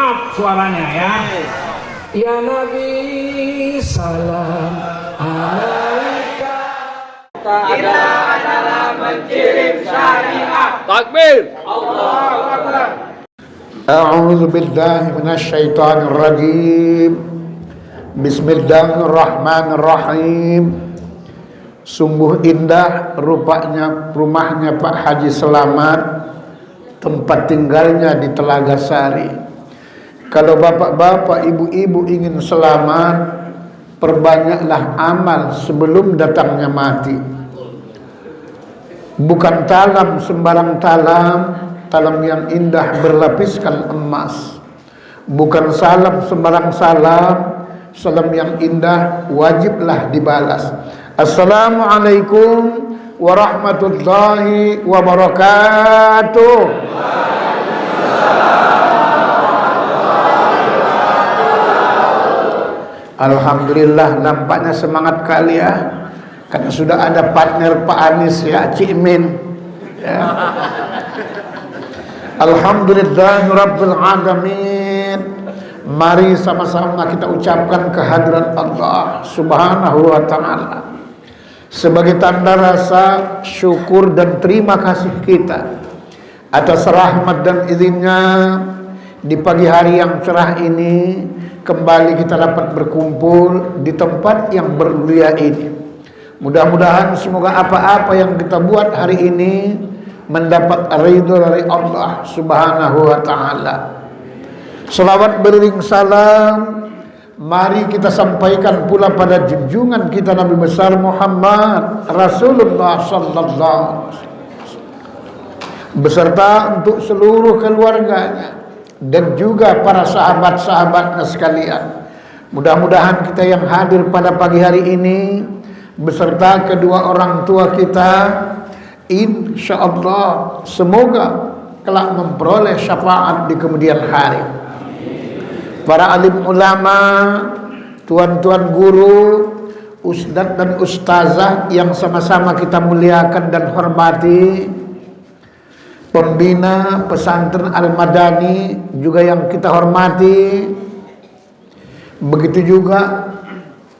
up suaranya ya. Ya Nabi salam alaika. Kita adalah menkirim syariat. Takbir. Allahu Akbar. A'udzu billahi minasyaitonir rajim. Bismillahirrahmanirrahim. Sungguh indah rupanya rumahnya Pak Haji Selamat, tempat tinggalnya di Telaga Sari. Kalau bapak-bapak, ibu-ibu ingin selamat, perbanyaklah amal sebelum datangnya mati. Bukan talam sembarang talam, talam yang indah berlapiskan emas. Bukan salam sembarang salam, salam yang indah wajiblah dibalas. Assalamualaikum warahmatullahi wabarakatuh. Alhamdulillah, nampaknya semangat kali ya, karena sudah ada partner Pak Anies ya, Cik Min ya. Alhamdulillahirabbil alamin. Mari sama-sama kita ucapkan kehadiran Allah Subhanahu wa ta'ala sebagai tanda rasa syukur dan terima kasih kita atas rahmat dan izinnya di pagi hari yang cerah ini. Kembali kita dapat berkumpul di tempat yang bermulia ini. Mudah-mudahan semoga apa-apa yang kita buat hari ini mendapat ridho dari Allah Subhanahu wa ta'ala. Selawat beriring salam mari kita sampaikan pula pada junjungan kita Nabi besar Muhammad Rasulullah sallallahu alaihi wasallam beserta untuk seluruh keluarganya dan juga para sahabat-sahabatnya sekalian. Mudah-mudahan kita yang hadir pada pagi hari ini beserta kedua orang tua kita, insyaallah semoga kelak memperoleh syafaat di kemudian hari. Para alim ulama, tuan-tuan guru, ustadz dan ustazah yang sama-sama kita muliakan dan hormati, pembina pesantren Al-Madani juga yang kita hormati, begitu juga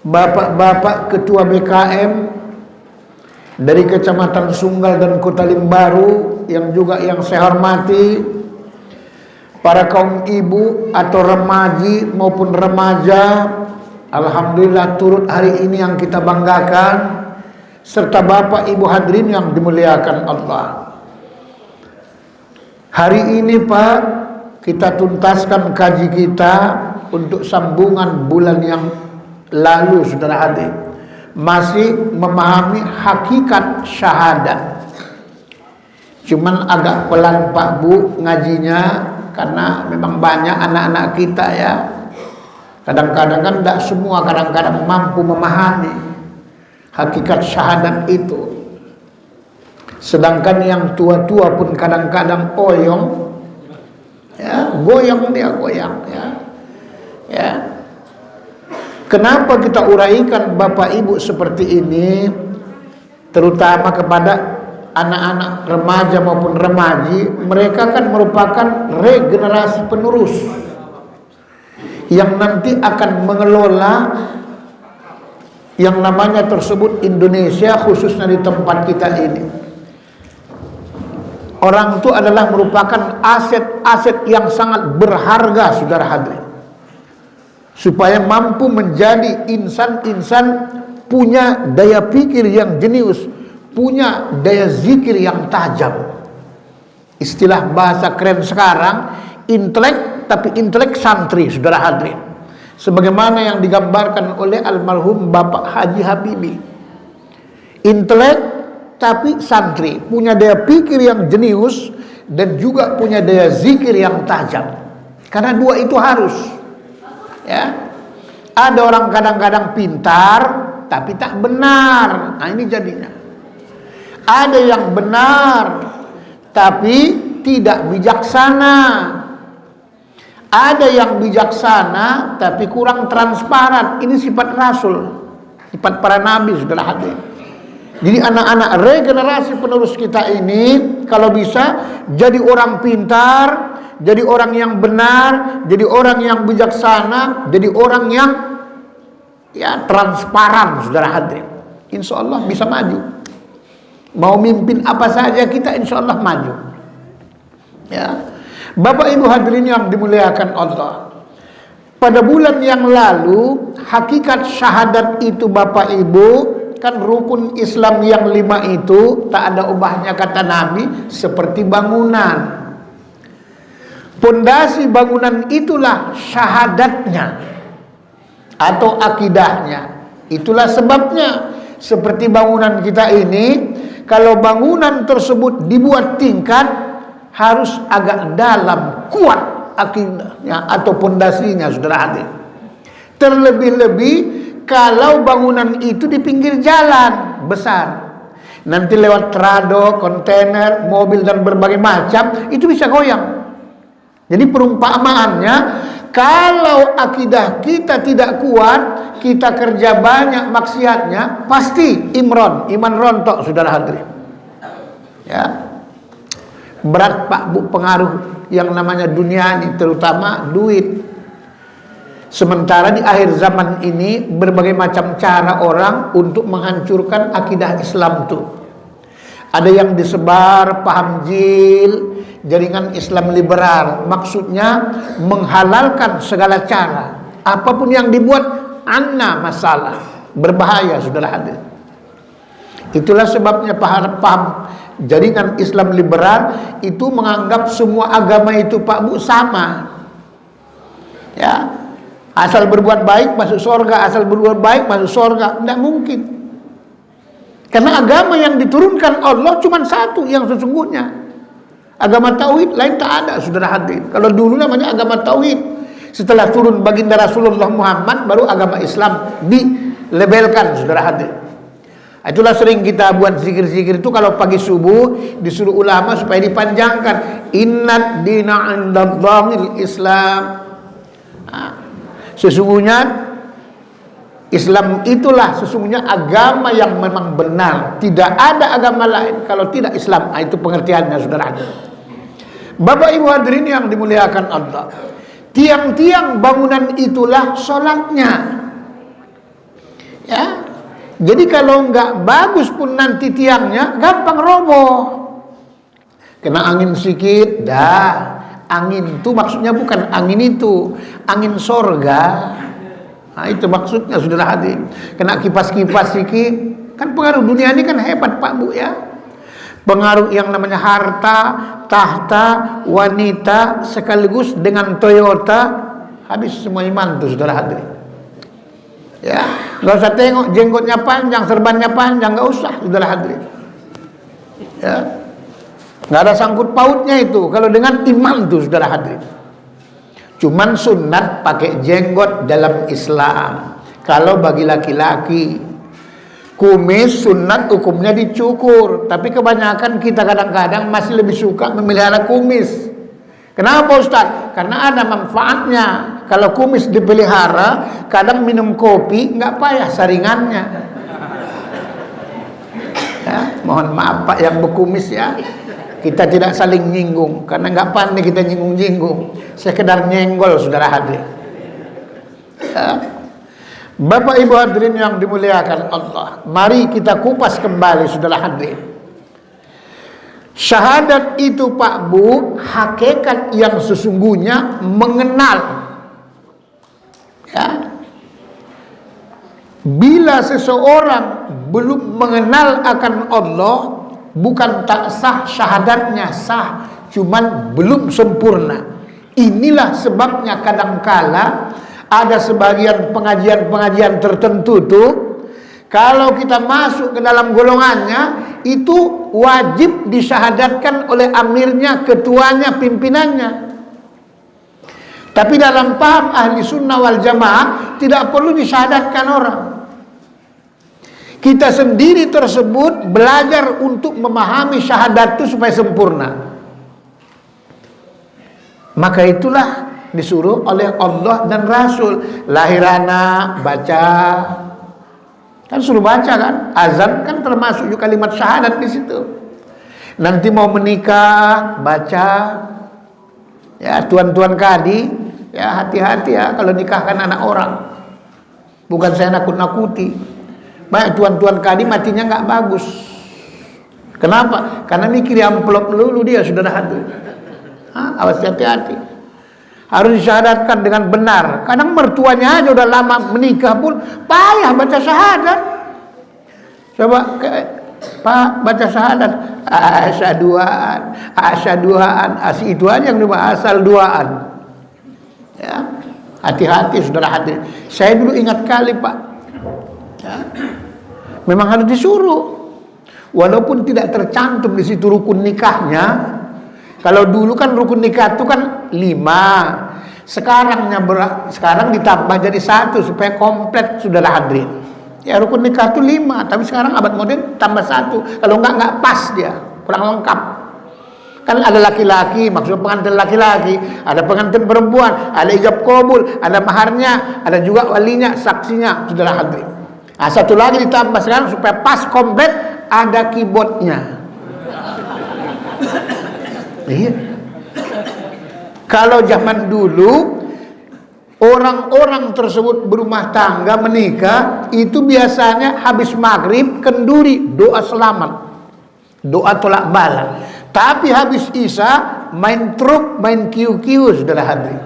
bapak-bapak ketua BKM dari Kecamatan Sunggal dan Kota Limbaru yang juga yang saya hormati, para kaum ibu atau remaji maupun remaja, alhamdulillah turut hari ini yang kita banggakan, serta bapak ibu hadirin yang dimuliakan Allah. Hari ini Pak, kita tuntaskan kaji kita untuk sambungan bulan yang lalu, saudara hadir, masih memahami hakikat syahadat. Cuman agak pelan Pak Bu ngajinya, karena memang banyak anak-anak kita ya. Kadang-kadang kan tidak semua kadang-kadang mampu memahami hakikat syahadat itu. Sedangkan yang tua-tua pun kadang-kadang oyong ya, goyang dia goyang ya. Ya. Kenapa kita uraikan Bapak Ibu seperti ini, terutama kepada anak-anak remaja maupun remaji? Mereka kan merupakan regenerasi penerus yang nanti akan mengelola yang namanya tersebut Indonesia, khususnya di tempat kita ini. Orang itu adalah merupakan aset-aset yang sangat berharga, saudara hadirin, supaya mampu menjadi insan-insan punya daya pikir yang jenius, punya daya zikir yang tajam. Istilah bahasa keren sekarang, intelek, tapi intelek santri, saudara hadirin, sebagaimana yang digambarkan oleh almarhum Bapak Haji Habibie. Intelek tapi santri, punya daya pikir yang jenius dan juga punya daya zikir yang tajam. Karena dua itu harus ya. Ada orang kadang-kadang pintar tapi tak benar. Nah ini jadinya. Ada yang benar tapi tidak bijaksana. Ada yang bijaksana tapi kurang transparan. Ini sifat Rasul, sifat para nabi, saudara hadirin. Jadi anak-anak regenerasi penerus kita ini kalau bisa jadi orang pintar jadi orang yang benar, jadi orang yang bijaksana, jadi orang yang transparan, saudara hadirin. Insya Allah bisa maju. Mau mimpin apa saja kita insya Allah maju. Ya, Bapak Ibu hadirin yang dimuliakan Allah. Pada bulan yang lalu, hakikat syahadat itu Bapak Ibu, kan rukun Islam yang 5 itu tak ada ubahnya kata Nabi, seperti bangunan. Pondasi bangunan itulah syahadatnya atau akidahnya. Itulah sebabnya seperti bangunan kita ini, kalau bangunan tersebut dibuat tingkat, harus agak dalam, kuat akidahnya atau pondasinya, saudara hadirin. Terlebih-lebih kalau bangunan itu di pinggir jalan besar, nanti lewat trado, kontainer, mobil dan berbagai macam, itu bisa goyang. Jadi perumpamaannya, kalau akidah kita tidak kuat, kita kerja banyak maksiatnya, pasti iman rontok, saudara hadirin. Ya, berat Pak Bu pengaruh yang namanya dunia ini, terutama duit. Sementara di akhir zaman ini berbagai macam cara orang untuk menghancurkan akidah Islam tuh. Ada yang disebar paham jil, jaringan Islam liberal, maksudnya menghalalkan segala cara, apapun yang dibuat anna masalah, berbahaya, saudara hadirin. Itulah sebabnya paham jaringan Islam liberal itu menganggap semua agama itu Pak Bu sama. Ya, asal berbuat baik masuk surga, asal berbuat baik masuk surga. Tidak mungkin. Karena agama yang diturunkan Allah cuma satu yang sesungguhnya. Agama tauhid lain tak ada, saudara hadirin. Kalau dulu namanya agama tauhid, setelah turun baginda Rasulullah Muhammad baru agama Islam dilabelkan, saudara hadirin. Itulah sering kita buat zikir-zikir itu kalau pagi subuh disuruh ulama supaya dipanjangkan. Innad dina 'indallahil Islam. Sesungguhnya Islam itulah sesungguhnya agama yang memang benar. Tidak ada agama lain kalau tidak Islam. Itu pengertiannya, saudara. Bapak Ibu hadirin yang dimuliakan Allah, tiang-tiang bangunan itulah sholatnya. Ya, jadi kalau nggak bagus pun nanti tiangnya gampang roboh. Kena angin sedikit, dah. Angin itu maksudnya bukan angin itu, angin sorga. Nah, itu maksudnya, saudara hadirin. Kena kipas-kipas sedikit, kan pengaruh dunia ini kan hebat Pak Bu ya. Pengaruh yang namanya harta, tahta, wanita sekaligus dengan Toyota, habis semua iman tuh, saudara hadirin. Ya, nggak usah tengok jenggotnya panjang, serbannya panjang, nggak usah, saudara hadirin. Ya, nggak ada sangkut pautnya itu kalau dengan iman tuh, saudara hadirin. Cuman sunat pakai jenggot dalam Islam. Kalau bagi laki-laki, kumis sunat hukumnya dicukur. Tapi kebanyakan kita kadang-kadang masih lebih suka memelihara kumis. Kenapa Ustaz? Karena ada manfaatnya. Kalau kumis dipelihara, kadang minum kopi nggak payah saringannya. Ya, mohon maaf Pak yang berkumis ya. Kita tidak saling nyinggung, karena nggak pandai kita nyinggung-nyinggung. Sekedar nyenggol, saudara hadirin. Ya. Bapak Ibu hadirin yang dimuliakan Allah, mari kita kupas kembali, saudara hadirin. Syahadat itu Pak Bu, hakikat yang sesungguhnya mengenal. Ya. Bila seseorang belum mengenal akan Allah, bukan tak sah syahadatnya, sah, cuman belum sempurna. Inilah sebabnya kadangkala ada sebagian pengajian-pengajian tertentu tuh, kalau kita masuk ke dalam golongannya, itu wajib disyahadatkan oleh amirnya, ketuanya, pimpinannya. Tapi dalam paham ahli sunnah wal jamaah tidak perlu disyahadatkan orang. Kita sendiri tersebut belajar untuk memahami syahadat itu supaya sempurna. Maka itulah disuruh oleh Allah dan Rasul. Lahir anak, baca. Kan suruh baca kan? Azan kan termasuk juga kalimat syahadat di situ. Nanti mau menikah, baca. Ya, tuan-tuan kadi, ya hati-hati ya kalau nikahkan anak orang. Bukan saya nakut-nakuti. Banyak tuan-tuan kadi matinya nggak bagus. Kenapa? Karena mikir amplop dulu dia sudah hadir. Awas, hati-hati. Harus disyahadatkan dengan benar. Kadang mertuanya aja udah lama menikah pun payah baca syahadat. Coba Pak baca syahadat, asyaduaan, itu aja yang cuma asal duaan. Ya, hati-hati saudara hadir. Saya dulu ingat kali Pak. Ya, memang harus disuruh. Walaupun tidak tercantum di situ rukun nikahnya. Kalau dulu kan rukun nikah itu kan 5. Sekarang ditambah jadi 1 supaya komplit saudara hadirin. Ya rukun nikah itu 5, tapi sekarang abad modern tambah 1. Kalau enggak pas dia, kurang lengkap. Kan ada laki-laki, maksud pengantin laki-laki, ada pengantin perempuan, ada ijab kabul, ada maharnya, ada juga walinya, saksinya, saudara hadirin. Nah, satu lagi ditambah sekarang supaya pas komplit, ada keyboardnya. Iya. Kalau zaman dulu orang-orang tersebut berumah tangga menikah itu biasanya habis maghrib kenduri doa selamat, doa tolak bala. Tapi habis isya main truk, main kiu-kiu saudara hadirin.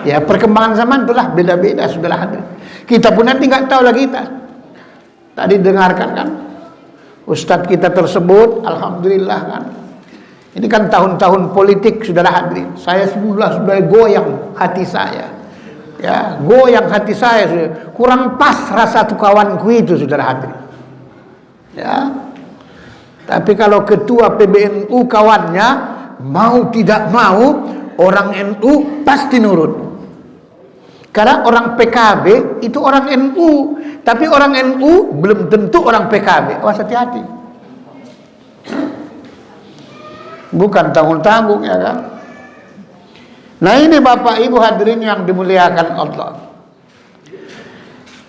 Ya perkembangan zaman itulah beda-beda saudara hadirin. Kita pun nanti nggak tahu lagi kita. Tadi dengarkan kan ustadz kita tersebut, alhamdulillah kan. Ini kan tahun-tahun politik saudara hadirin. Saya sudah goyang hati saya. Ya, goyang hati saya sudah. Kurang pas rasa tuh kawanku itu saudara hadirin. Ya. Tapi kalau ketua PBNU kawannya mau tidak mau orang NU pasti nurut. Karena orang PKB itu orang NU, tapi orang NU belum tentu orang PKB. Awas hati-hati. Bukan tanggung-tanggung ya kan. Nah ini Bapak Ibu hadirin yang dimuliakan Allah.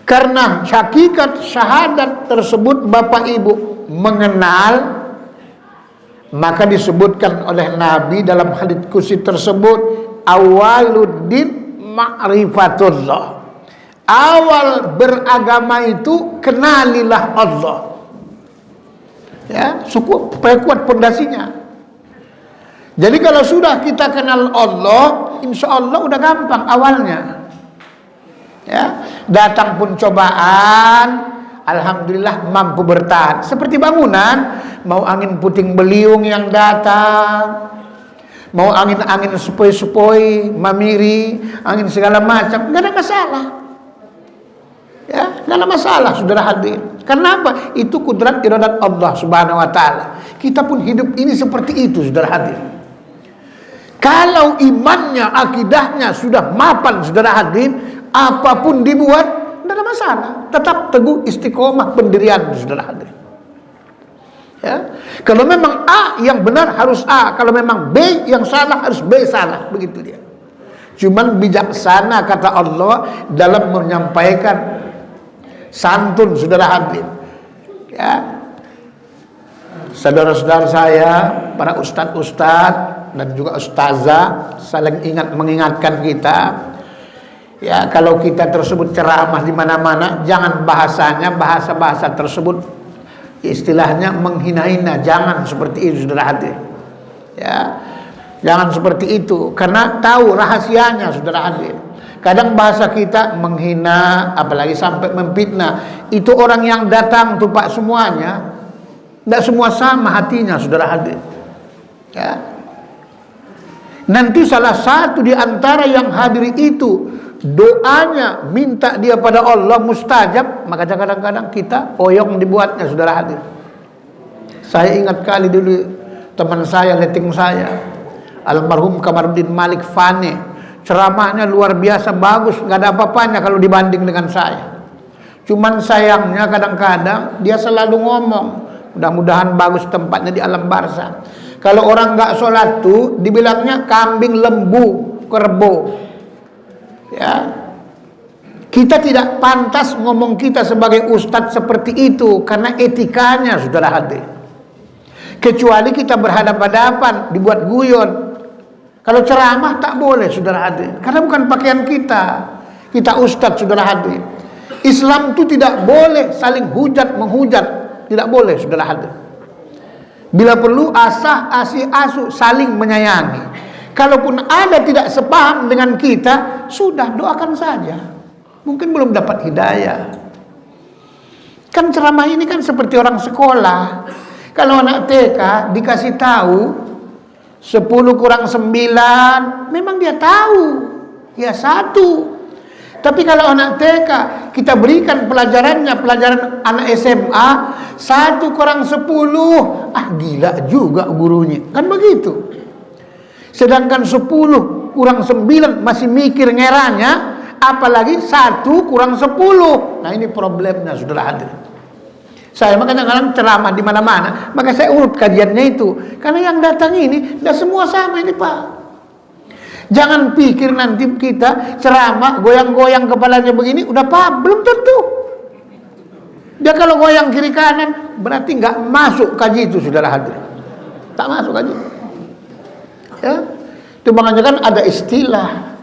Karena hakikat syahadat tersebut Bapak Ibu mengenal, maka disebutkan oleh Nabi dalam hadits qudsi tersebut, awaluddin ma'rifatullah. Awal beragama itu kenalilah Allah. Ya, supaya kuat pondasinya. Jadi kalau sudah kita kenal Allah, insya Allah udah gampang awalnya. Ya, datang pun cobaan, alhamdulillah mampu bertahan. Seperti bangunan, mau angin puting beliung yang datang, mau angin-angin sepoi-sepoi, mamiri, angin segala macam, nggak ada masalah. Ya, nggak ada masalah, saudara hadir. Karena apa? Itu kudrat iradat Allah Subhanahu Wa Taala. Kita pun hidup ini seperti itu, saudara hadir. Kalau imannya, akidahnya sudah mapan saudara hadirin, apapun dibuat tidak ada masalah. Tetap teguh istiqomah pendirian saudara hadirin. Ya. Kalau memang A yang benar harus A, kalau memang B yang salah harus B salah, begitu dia. Cuman bijaksana kata Allah dalam menyampaikan santun saudara hadirin. Ya. Saudara-saudara saya, para ustadz-ustadz dan juga ustazah saling mengingatkan kita. Ya, kalau kita tersebut ceramah di mana-mana, jangan bahasanya bahasa-bahasa tersebut istilahnya menghina-hina, jangan seperti itu saudara hadir. Ya. Jangan seperti itu karena tahu rahasianya saudara hadir. Kadang bahasa kita menghina apalagi sampai memfitnah. Itu orang yang datang tuh Pak semuanya tidak semua sama hatinya saudara hadir. Ya. Nanti salah satu di antara yang hadir itu doanya minta dia pada Allah mustajab, maka kadang-kadang kita oyong dibuatnya saudara hadir. Saya ingat kali dulu teman saya, letting saya, almarhum Kamaruddin Malik Fane, ceramahnya luar biasa bagus, nggak ada apa-apanya kalau dibanding dengan saya. Cuman sayangnya kadang-kadang dia selalu ngomong, mudah-mudahan bagus tempatnya di alam barzah. Kalau orang nggak sholat tuh dibilangnya kambing lembu, kerbau. Ya, kita tidak pantas ngomong kita sebagai ustadz seperti itu karena etikanya saudara hadir. Kecuali kita berhadapan-hadapan dibuat guyon. Kalau ceramah tak boleh, saudara hadirin, karena bukan pakaian kita. Kita ustadz, saudara hadirin. Islam itu tidak boleh saling hujat menghujat, tidak boleh, saudara hadirin. Bila perlu asah asih asuh, saling menyayangi. Kalaupun ada tidak sepaham dengan kita, sudah doakan saja. Mungkin belum dapat hidayah. Kan ceramah ini kan seperti orang sekolah. Kalau anak TK dikasih tahu 10 kurang 9, memang dia tahu. Ya 1. Tapi kalau anak TK kita berikan pelajarannya, pelajaran anak SMA 1 kurang 10, gila juga gurunya. Kan begitu. Sedangkan 10 kurang 9 masih mikir ngeranya, apalagi 1 kurang 10. Nah ini problemnya, saudara hadirin. Saya makanya kadang ceramah di mana-mana, maka saya urut kajiannya itu. Karena yang datang ini tidak semua sama ini, Pak. Jangan pikir nanti kita ceramah goyang-goyang kepalanya begini udah paham, belum tentu. Dia kalau goyang kiri kanan berarti nggak masuk kaji itu, saudara hadirin. Tak masuk kaji. Ya, itu makanya kan ada istilah.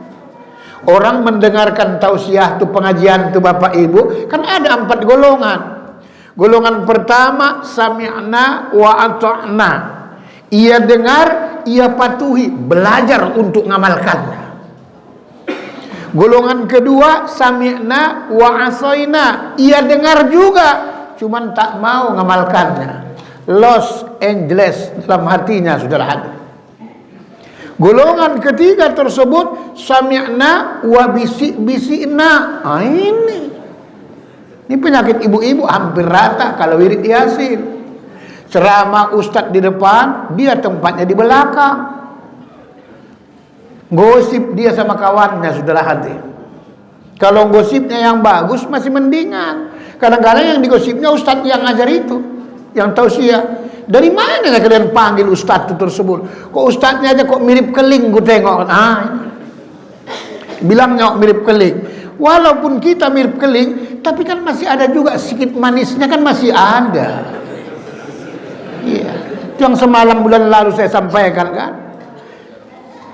Orang mendengarkan tausiah itu, pengajian itu, Bapak Ibu, kan ada 4 golongan. Golongan pertama, sami'na wa ata'na. Ia dengar, ia patuhi, belajar untuk ngamalkannya. Golongan kedua, sami'na wa asaina. Ia dengar juga, cuman tak mau ngamalkannya. Los Angeles dalam hatinya, saudara hadir. Golongan ketiga tersebut, sami'na wa bisi'na. Ini penyakit ibu-ibu hampir rata kalau wirid Yasin. Ceramah ustadz di depan, dia tempatnya di belakang. Gosip dia sama kawannya, saudara hati. Kalau gosipnya yang bagus masih mendingan. Kadang-kadang yang digosipnya ustadz yang ngajar itu, yang tausiah. Dari mana kalian panggil ustadz itu tersebut? Kok ustadznya aja kok mirip keling, gue tengok. Bilangnya mirip keling. Walaupun kita mirip keling, tapi kan masih ada juga sedikit manisnya, kan masih ada. Iya, itu yang semalam bulan lalu saya sampaikan kan.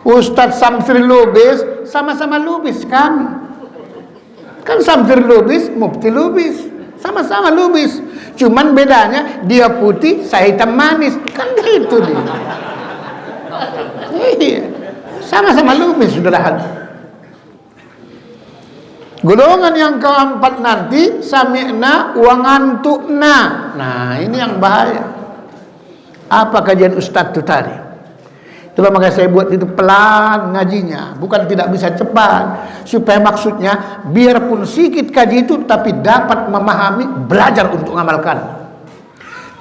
Ustadz Samsir Lubis sama-sama Lubis kan. Kan Samsir Lubis, Mufti Lubis, sama-sama Lubis. Cuman bedanya dia putih, saya hitam manis. Kan gitu dia. Iya, sama-sama Lubis, saudara. Golongan yang keempat nanti, sami'na wa ngantukna. Nah ini yang bahaya. Apa kajian ustadz itu tadi? Itulah makanya saya buat itu pelan ngajinya, bukan tidak bisa cepat, supaya maksudnya biarpun sedikit kaji itu tapi dapat memahami, belajar untuk mengamalkan.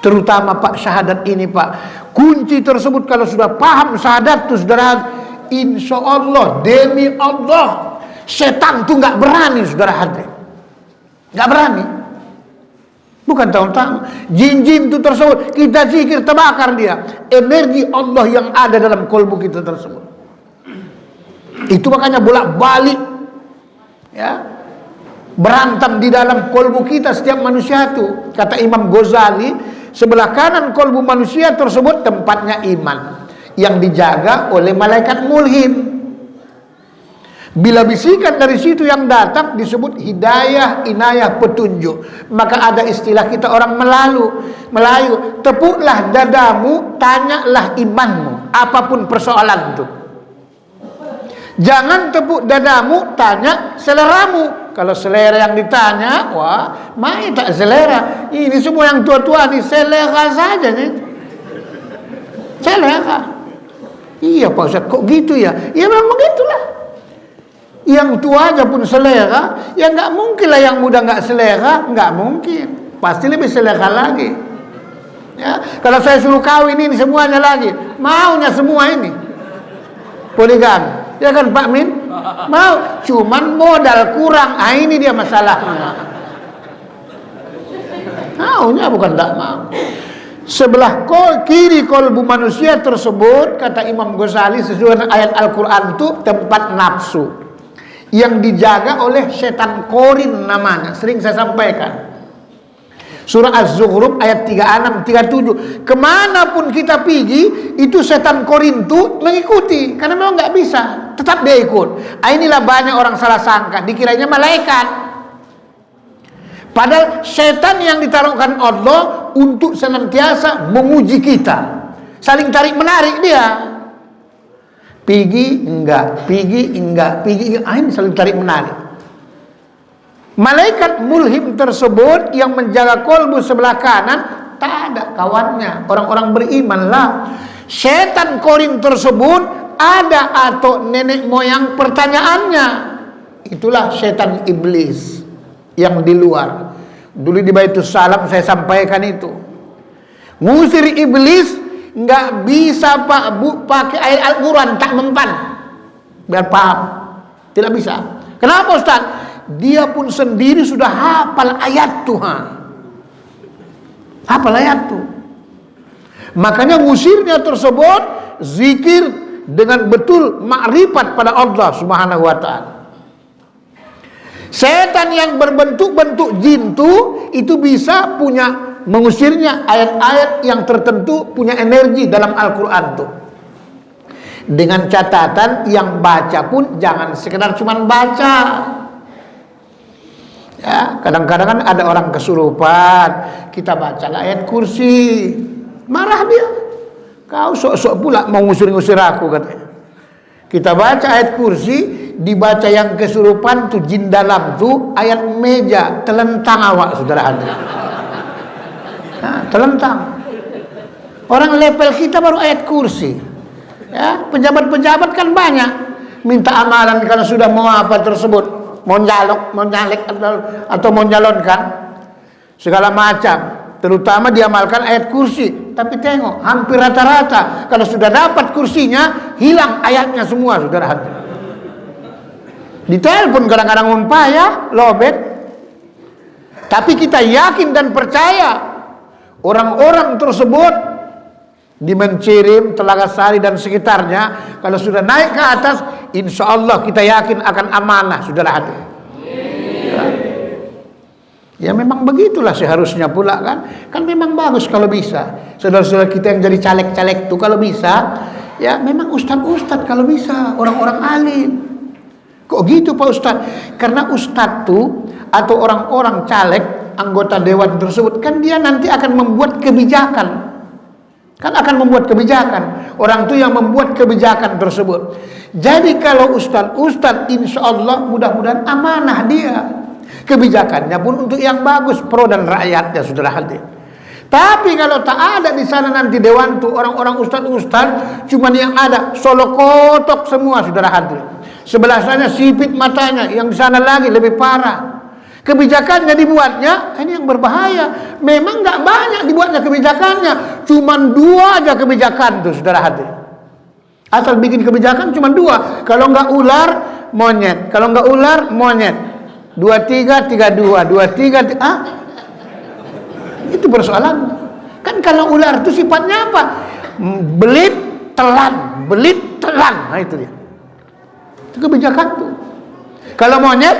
Terutama Pak syahadat ini, Pak, kunci tersebut kalau sudah paham syahadat itu, saudara, insya Allah, demi Allah, setan tuh nggak berani, saudara hadirin, nggak berani. Bukan tahu-tahu jin-jin itu tersebut kita zikir terbakar dia energi Allah yang ada dalam kolbu kita tersebut. Itu makanya bolak-balik ya berantem di dalam kolbu kita setiap manusia itu. Kata Imam Ghazali, sebelah kanan kolbu manusia tersebut tempatnya iman yang dijaga oleh malaikat mulhim. Bila bisikan dari situ yang datang disebut hidayah, inayah, petunjuk. Maka ada istilah kita orang Melayu, tepuklah dadamu, tanyalah imanmu, apapun persoalan itu. Jangan tepuk dadamu, tanya seleramu. Kalau selera yang ditanya, wah, mai tak selera. Ini semua yang tua-tua nih selera saja nih. Selera. Iya Pak Ustaz, kok gitu ya? Ya memang begitulah. Yang tua aja pun selera, ya nggak mungkin lah yang muda nggak selera, nggak mungkin, pasti lebih selera lagi. Ya, kalau saya suruh kawin ini semuanya lagi, maunya semua ini poligami, ya kan Pak Min? Mau, cuman modal kurang, ini dia masalahnya. Maunya bukan tak mau. Sebelah kiri kolbu manusia tersebut, kata Imam Ghazali, sesuai dengan ayat Al-Quran itu tempat nafsu yang dijaga oleh setan korin namanya, sering saya sampaikan. Surah Az-Zukhruf ayat 36, 37. Kemanapun kita pergi, itu setan Korintu mengikuti. Karena memang nggak bisa, tetap dia ikut. Inilah banyak orang salah sangka, dikiranya malaikat. Padahal setan yang ditaruhkan Allah untuk senantiasa menguji kita. Saling tarik menarik dia. Pergi enggak, pergi enggak, pergi enggak. Ini saling tarik menarik. Malaikat mulhim tersebut yang menjaga kolbu sebelah kanan, tak ada kawannya. Orang-orang berimanlah. Setan Korin tersebut ada atau nenek moyang pertanyaannya. Itulah setan iblis yang di luar. Dulu di Baitus Salam saya sampaikan itu. Ngusir iblis nggak bisa Pak Bu pakai ayat Al-Quran tak mempan. Biar paham. Tidak bisa. Kenapa Ustaz? Dia pun sendiri sudah hafal ayat Tuhan. Hafal ayat tuh. Makanya ngusirnya tersebut zikir dengan betul makrifat pada Allah Subhanahu wa taala. Setan yang berbentuk-bentuk jin itu bisa punya mengusirnya ayat-ayat yang tertentu punya energi dalam Al-Qur'an tuh. Dengan catatan yang baca pun jangan sekedar cuman baca. Ya, kadang-kadang kan ada orang kesurupan, kita baca ayat kursi, marah dia. Kau sok-sok pula mau ngusir-ngusir aku katanya. Kita baca ayat kursi, dibaca yang kesurupan tuh jin dalam tuh ayat meja, telentang awak saudara hadir. Nah, telentang. Orang level kita baru ayat kursi. Ya, pejabat-pejabat kan banyak minta amalan kalau sudah mau apa tersebut. Mau nyalek atau mau nyalonkan segala macam, terutama diamalkan ayat kursi. Tapi tengok hampir rata-rata kalau sudah dapat kursinya hilang ayatnya semua saudara hati. Ditelepon kadang-kadang umpaya lobet. Tapi kita yakin dan percaya orang-orang tersebut di Mencirim, Telaga Sari dan sekitarnya kalau sudah naik ke atas, insya Allah kita yakin akan amanah saudara hati. Ya memang begitulah seharusnya pula kan memang bagus kalau bisa saudara-saudara kita yang jadi caleg-caleg tuh kalau bisa ya memang ustadz-ustadz kalau bisa orang-orang alim. Kok gitu Pak Ustadz? Karena ustadz tuh atau orang-orang caleg anggota dewan tersebut kan dia nanti akan membuat kebijakan. Kan akan membuat kebijakan. Orang itu yang membuat kebijakan tersebut. Jadi kalau ustadz insya Allah mudah-mudahan amanah dia. Kebijakannya pun untuk yang bagus, pro dan rakyatnya saudara hadir. Tapi kalau tak ada di sana nanti dewan tuh orang-orang ustadz cuman yang ada solo kotok semua saudara hadir. Sebelah sana sipit matanya, yang di sana lagi lebih parah. Kebijakannya dibuatnya, ini yang berbahaya. Memang nggak banyak dibuatnya kebijakannya, cuman 2 aja kebijakan tuh saudara hadir. Asal bikin kebijakan cuman 2. Kalau nggak ular, monyet. Kalau nggak ular, monyet. 23, 32, 23, itu persoalan. Kan kalau ular itu sifatnya apa? Belit, telan, belit, telan. Nah itu dia. Itu kebijakan tuh. Kalau monyet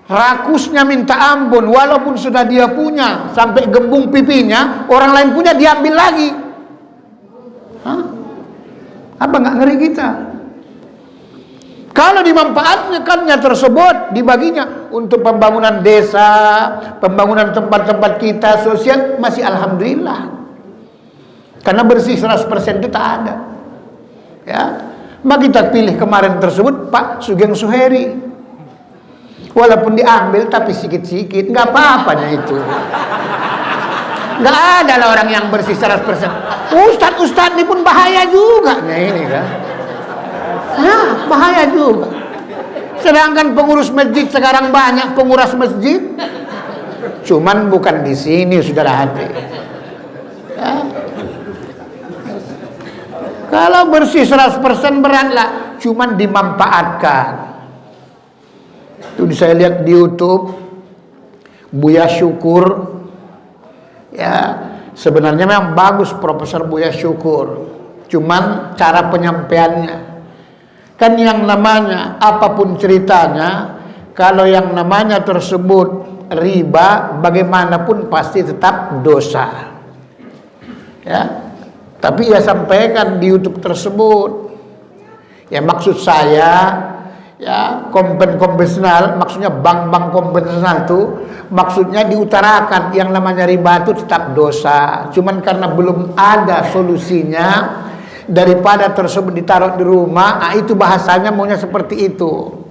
rakusnya minta ampun, walaupun sudah dia punya sampai gembung pipinya, orang lain punya diambil lagi. Hah? Apa nggak ngeri kita? Kalau dimanfaatkannya tersebut dibaginya untuk pembangunan desa, pembangunan tempat-tempat kita sosial, masih alhamdulillah. Karena bersih 100% itu tak ada. Ya, maka kita pilih kemarin tersebut Pak Sugeng Suheri. Walaupun diambil tapi sikit-sikit, nggak apa-apanya itu. Nggak ada lah orang yang bersih 100%. Ustadz ini pun bahaya juga ini kan. Nah, bahaya juga. Sedangkan pengurus masjid sekarang banyak penguras masjid. Cuman bukan di sini saudara hati. Ya. Kalau bersih 100% beratlah, cuman dimanfaatkan. Itu saya lihat di YouTube Buya Syukur. Ya, sebenarnya memang bagus Profesor Buya Syukur. Cuman cara penyampaiannya kan yang namanya apapun ceritanya, kalau yang namanya tersebut riba bagaimanapun pasti tetap dosa. Ya. Tapi ia sampaikan di YouTube tersebut. Ya maksud saya, ya konvensional, maksudnya bank-bank konvensional itu maksudnya diutarakan yang namanya riba itu tetap dosa. Cuman karena belum ada solusinya, daripada tersebut ditaruh di rumah, itu bahasanya maunya seperti itu.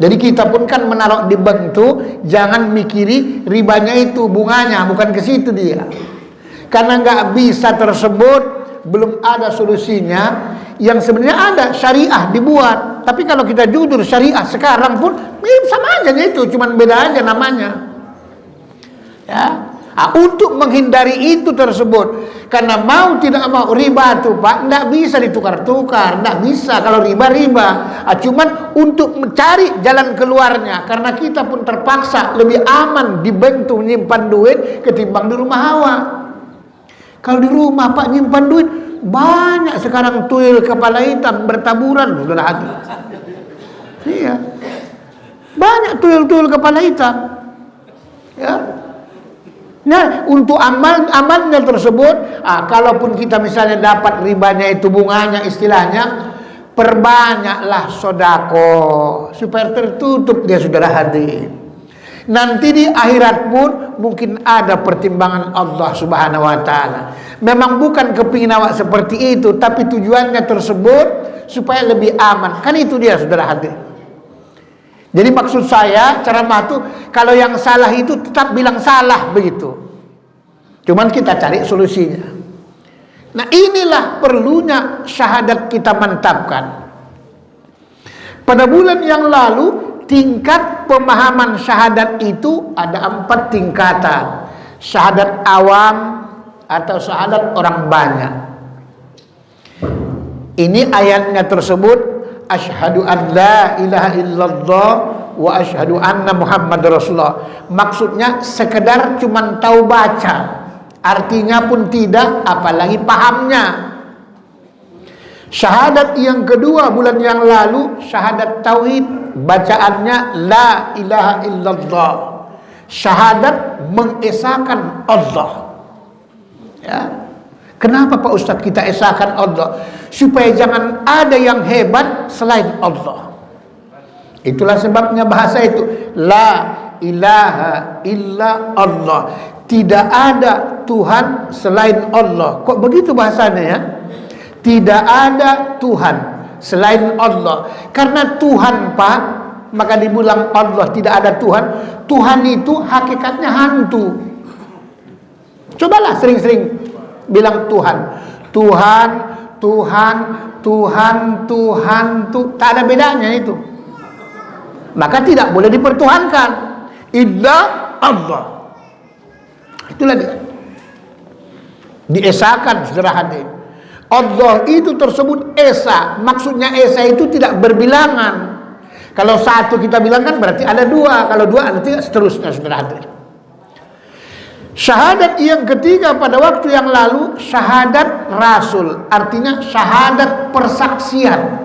Jadi kita pun kan menaruh di bank itu jangan mikiri ribanya itu bunganya, bukan ke situ dia. Karena nggak bisa tersebut, belum ada solusinya. Yang sebenarnya ada syariah dibuat, tapi kalau kita jujur syariah sekarang pun sama aja itu, cuman beda aja namanya. Ya, untuk menghindari itu tersebut, karena mau tidak mau riba tuh Pak, nggak bisa ditukar-tukar, nggak bisa kalau riba. Cuman untuk mencari jalan keluarnya, karena kita pun terpaksa lebih aman di bank tuh menyimpan duit ketimbang di rumah hawa. Kalau di rumah Pak nyimpan duit, banyak sekarang tuyul kepala hitam bertaburan, sudah hati. Iya, banyak tuyul-tuyul kepala hitam. Ya. Nah, untuk amalnya tersebut, kalaupun kita misalnya dapat ribanya itu bunganya istilahnya, perbanyaklah sodako supaya tertutup dia saudara hadir. Nanti di akhirat pun mungkin ada pertimbangan Allah Subhanahu wa taala. Memang bukan kepingin awak seperti itu, tapi tujuannya tersebut supaya lebih aman. Kan itu dia saudara hadir. Jadi maksud saya ceramah itu kalau yang salah itu tetap bilang salah begitu. Cuman kita cari solusinya. Nah, inilah perlunya syahadat kita mantapkan. Pada bulan yang lalu tingkat pemahaman syahadat itu ada 4 tingkatan. Syahadat awam atau syahadat orang banyak. Ini ayatnya tersebut, asyhadu an la ilaha illallah wa asyhadu anna Muhammad Rasulullah. Maksudnya sekedar cuman tahu baca, artinya pun tidak, apalagi pahamnya. Syahadat yang kedua bulan yang lalu, syahadat tauhid, bacaannya la ilaha illallah. Syahadat mengesahkan Allah. Ya. Kenapa Pak Ustadz kita esahkan Allah? Supaya jangan ada yang hebat selain Allah. Itulah sebabnya bahasa itu la ilaha illa Allah. Tidak ada Tuhan selain Allah. Kok begitu bahasanya ya? Tidak ada Tuhan selain Allah. Karena Tuhan Pak, maka dibilang Allah tidak ada Tuhan. Tuhan itu hakikatnya hantu. Cobalah sering-sering bilang Tuhan. Tuhan, Tuhan, Tuhan, Tuhan, tak ada bedanya itu. Maka tidak boleh dipertuhankan. Illa Allah. Itulah dia. Diesakan saudara hadir. Allah itu tersebut esa. Maksudnya esa itu tidak berbilangan. Kalau satu kita bilang kan berarti ada dua. Kalau dua ada tiga, seterusnya saudara hadir. Syahadat yang ketiga pada waktu yang lalu, syahadat rasul. Artinya syahadat persaksian.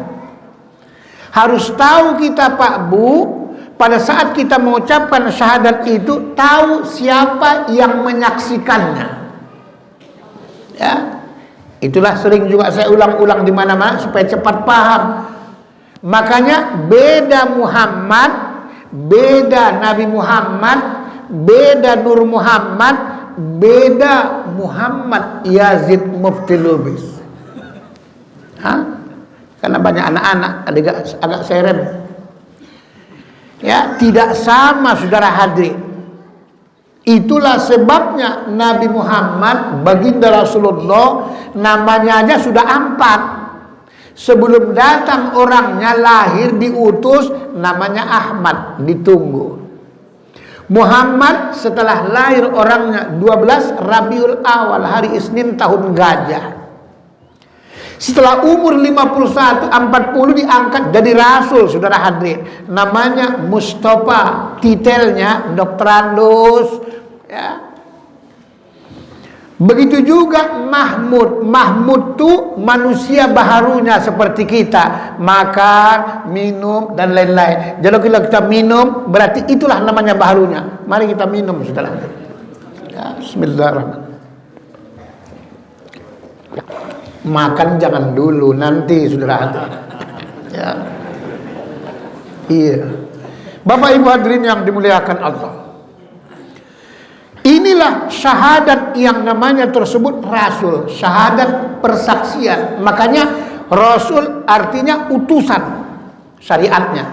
Harus tahu kita Pak Bu, pada saat kita mengucapkan syahadat itu, tahu siapa yang menyaksikannya. Ya. Itulah sering juga saya ulang-ulang di mana-mana supaya cepat paham. Makanya beda Muhammad, beda Nabi Muhammad, beda Nur Muhammad, beda Muhammad Yazid Mufti Lubis. Karena banyak anak-anak agak serem. Ya, tidak sama saudara hadirin. Itulah sebabnya Nabi Muhammad baginda Rasulullah namanya aja sudah 4. Sebelum datang orangnya lahir diutus namanya Ahmad, ditunggu. Muhammad setelah lahir orangnya 12 Rabiul Awal, hari Isnin tahun gajah. Setelah umur 51, 40 diangkat jadi rasul, saudara hadirin. Namanya Mustafa, titelnya dokterandus. Ya. Begitu juga Mahmud. Mahmud itu manusia baharunya seperti kita, makan, minum dan lain-lain. Jadi kalau kita minum berarti itulah namanya baharunya. Mari kita minum, saudara. Ya, bismillahirrahmanirrahim. Makan jangan dulu, nanti saudara. Ya. Iya. Bapak Ibu hadirin yang dimuliakan Allah. Inilah syahadat yang namanya tersebut rasul, syahadat persaksian. Makanya rasul artinya utusan syariatnya.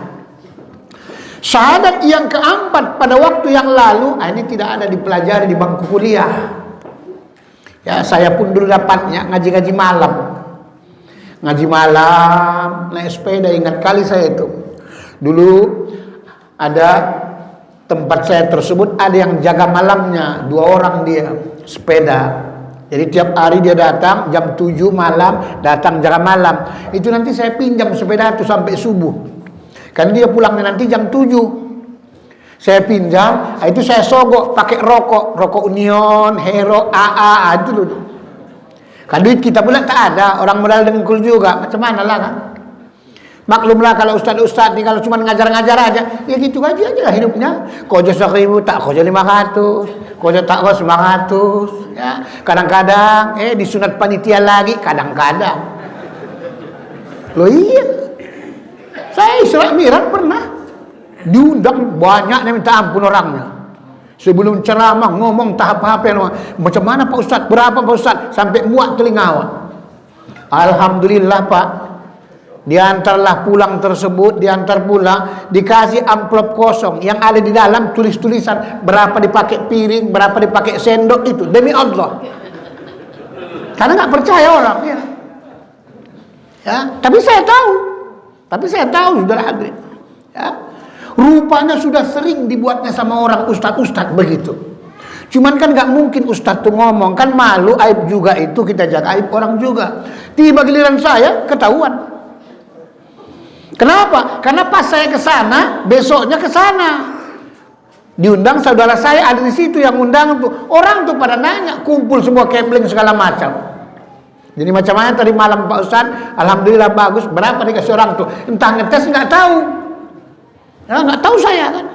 Syahadat yang keempat pada waktu yang lalu, ini tidak ada dipelajari di bangku kuliah. Ya, saya pun dulu dapatnya ngaji-ngaji malam. Ngaji malam, naik sepeda, ingat kali saya itu. Dulu ada tempat saya tersebut ada yang jaga malamnya, 2 orang dia sepeda. Jadi tiap hari dia datang jam 7 malam, datang jaga malam. Itu nanti saya pinjam sepeda itu sampai subuh. Kan dia pulangnya nanti jam 7. Saya pinjam, itu saya sogok pakai rokok Union, Hero, AA itu dulu. Kan duit kita pula tak ada, orang modal dengkul juga, macam mana lah kan? Maklumlah kalau ustad-ustad nih kalau cuma ngajar-ngajar aja, ya gitu aja hidupnya. Koja 1.000 tak koja 500, koja tak koja 900, ya. Kadang-kadang disunat panitia lagi, kadang-kadang. Loh iya. Saya Isra Mi'raj pernah diundang banyak minta ampun orangnya. Sebelum ceramah ngomong tahap-tahap yang macam mana Pak Ustad, berapa Pak Ustad, sampai muak telinga awak. Alhamdulillah Pak. Diantarlah pulang tersebut, diantar pulang, dikasih amplop kosong yang ada di dalam tulis-tulisan berapa dipakai piring, berapa dipakai sendok itu demi Allah. Karena nggak percaya orang ya. Ya, tapi saya tahu saudara hadirin. Ya, rupanya sudah sering dibuatnya sama orang ustadz begitu. Cuman kan nggak mungkin ustadz tuh ngomong, kan malu, aib juga itu kita jaga aib orang juga. Tiba giliran saya ketahuan. Kenapa? Karena pas saya ke sana, besoknya ke sana. Diundang saudara saya ada di situ yang undang tuh. Orang tuh pada nanya, kumpul semua kempling segala macam. Jadi macam mana tadi malam Pak Ustaz? Alhamdulillah bagus. Berapa dikasih orang tuh? Entah ngetes nggak tahu. Ya nggak tahu saya kan.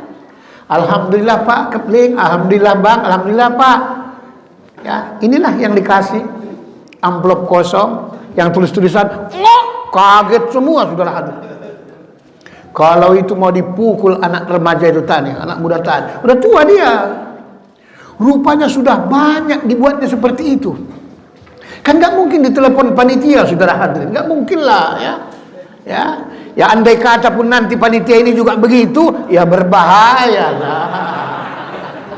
Alhamdulillah Pak kempling, alhamdulillah Bang, alhamdulillah Pak. Ya, inilah yang dikasih amplop kosong yang tulis-tulisan. Kaget semua saudara hadir. Kalau itu mau dipukul anak remaja itu tadi, anak muda tadi, udah tua dia. Rupanya sudah banyak dibuatnya seperti itu. Kan nggak mungkin ditelepon panitia, saudara hadirin, nggak mungkin lah ya. Ya andai kata pun nanti panitia ini juga begitu, ya berbahaya lah.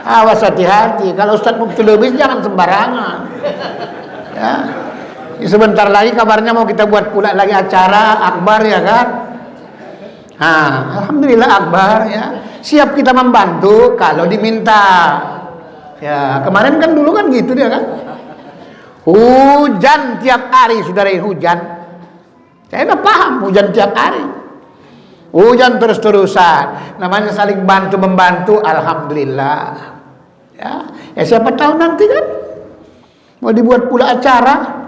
Awas hati-hati, kalau Ustadz Mufti Lubis jangan sembarangan. Ya. Sebentar lagi kabarnya mau kita buat pula lagi acara akbar ya kan. Alhamdulillah akbar ya. Siap kita membantu kalau diminta. Ya, kemarin kan dulu kan gitu dia kan. Hujan tiap hari, saudara, hujan. Saya udah paham hujan tiap hari. Hujan terus-terusan. Namanya saling bantu membantu, alhamdulillah. Ya siapa tahu nanti kan mau dibuat pula acara.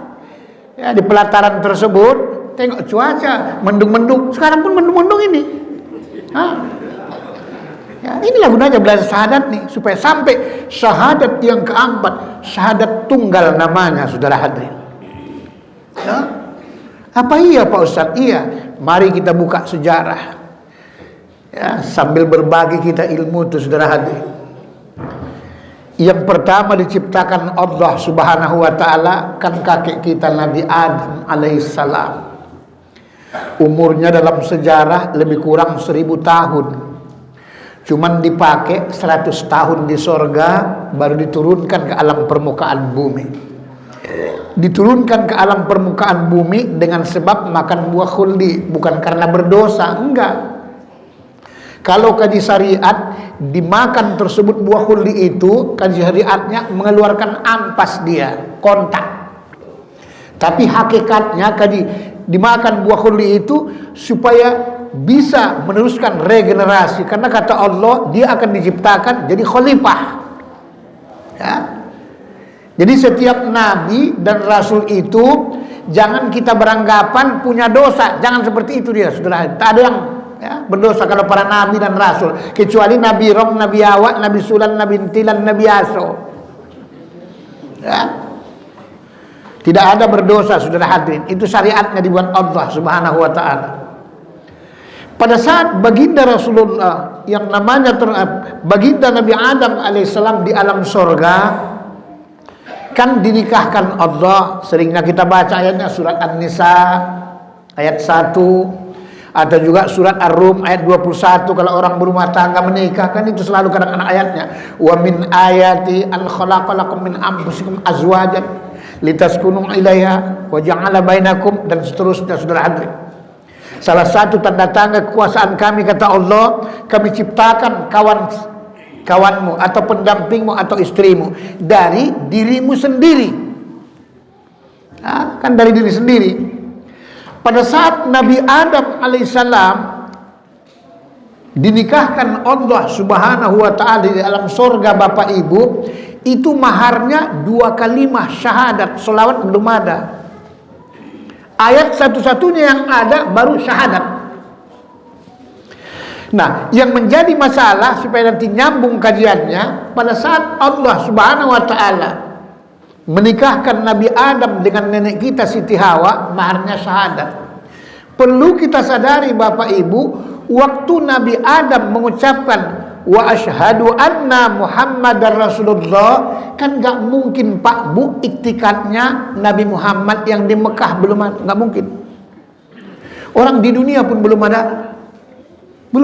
Ya di pelataran tersebut. Tengok cuaca, mendung-mendung. Sekarang pun mendung-mendung ini. Ya, inilah gunanya belajar syahadat nih, supaya sampai syahadat yang keempat, syahadat tunggal namanya, saudara hadirin. Ya? Apa iya Pak Ustadz? Iya. Mari kita buka sejarah. Ya, sambil berbagi kita ilmu itu, saudara hadirin. Yang pertama diciptakan Allah Subhanahu wa taala kan kakek kita Nabi Adam alaihissalam. Umurnya dalam sejarah lebih kurang 1000 tahun. Cuman dipakai 100 tahun di sorga, baru diturunkan ke alam permukaan bumi. Diturunkan ke alam permukaan bumi dengan sebab makan buah khuldi, bukan karena berdosa, enggak. Kalau kaji syariat dimakan tersebut buah khuldi itu, kaji syariatnya mengeluarkan ampas dia, kontak. Tapi hakikatnya kaji dimakan buah khuldi itu supaya bisa meneruskan regenerasi, karena kata Allah dia akan diciptakan jadi khalifah. Ya. Jadi setiap nabi dan rasul itu jangan kita beranggapan punya dosa. Jangan seperti itu dia, saudara. Tak ada yang berdosa kalau para nabi dan rasul, kecuali Nabi Rom, Nabi Awak, Nabi Sulan, Nabi Intilan, Nabi Aso. Ya. Tidak ada berdosa, saudara hadirin. Itu syariatnya dibuat Allah Subhanahu wa taala. Pada saat baginda Rasulullah yang namanya baginda Nabi Adam alaihissalam di alam surga, kan dinikahkan Allah. Seringnya kita baca ayatnya surat An-Nisa ayat 1, atau juga surat Ar-Rum ayat 21. Kalau orang berumah tangga menikah, kan itu selalu kadang-kadang ayatnya, wa min ayati an khalaqalakum min anfusikum azwajan litaskunu ilaiha wa ja'ala bainakum, dan seterusnya, saudara hadirin. Salah satu tanda-tanda kekuasaan kami, kata Allah, kami ciptakan kawanmu atau pendampingmu atau istrimu dari dirimu sendiri. Kan dari diri sendiri. Pada saat Nabi Adam alaihissalam dinikahkan Allah Subhanahu wa ta'ala di alam surga, Bapak Ibu, itu maharnya 2 kalimat syahadat. Sholawat belum ada. Ayat satu-satunya yang ada baru syahadat. Nah, yang menjadi masalah supaya nanti nyambung kajiannya, pada saat Allah Subhanahu wa ta'ala menikahkan Nabi Adam dengan nenek kita Siti Hawa, maharnya syahadat. Perlu kita sadari Bapak Ibu, waktu Nabi Adam mengucapkan wa asyhadu anna Muhammadar Rasulullah, kan gak mungkin Pak Bu iktikadnya Nabi Muhammad yang di Mekah belum ada, gak mungkin. Orang di dunia pun belum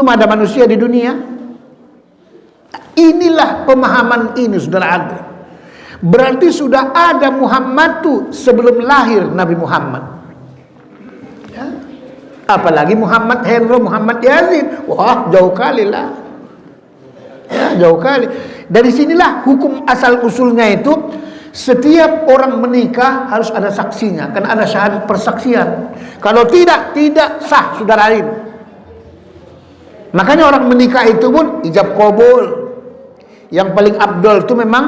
ada manusia di dunia. Inilah pemahaman ini, saudara Adri. Berarti sudah ada Muhammad tuh sebelum lahir Nabi Muhammad. Ya. Apalagi Muhammad Hendro, Muhammad Yazid. Wah, jauh kali lah. Ya, jauh kali. Dari sinilah hukum asal usulnya itu, setiap orang menikah harus ada saksinya, kan ada syahadat persaksian. Kalau tidak sah, saudara ini. Makanya orang menikah itu pun ijab qabul. Yang paling abdol itu memang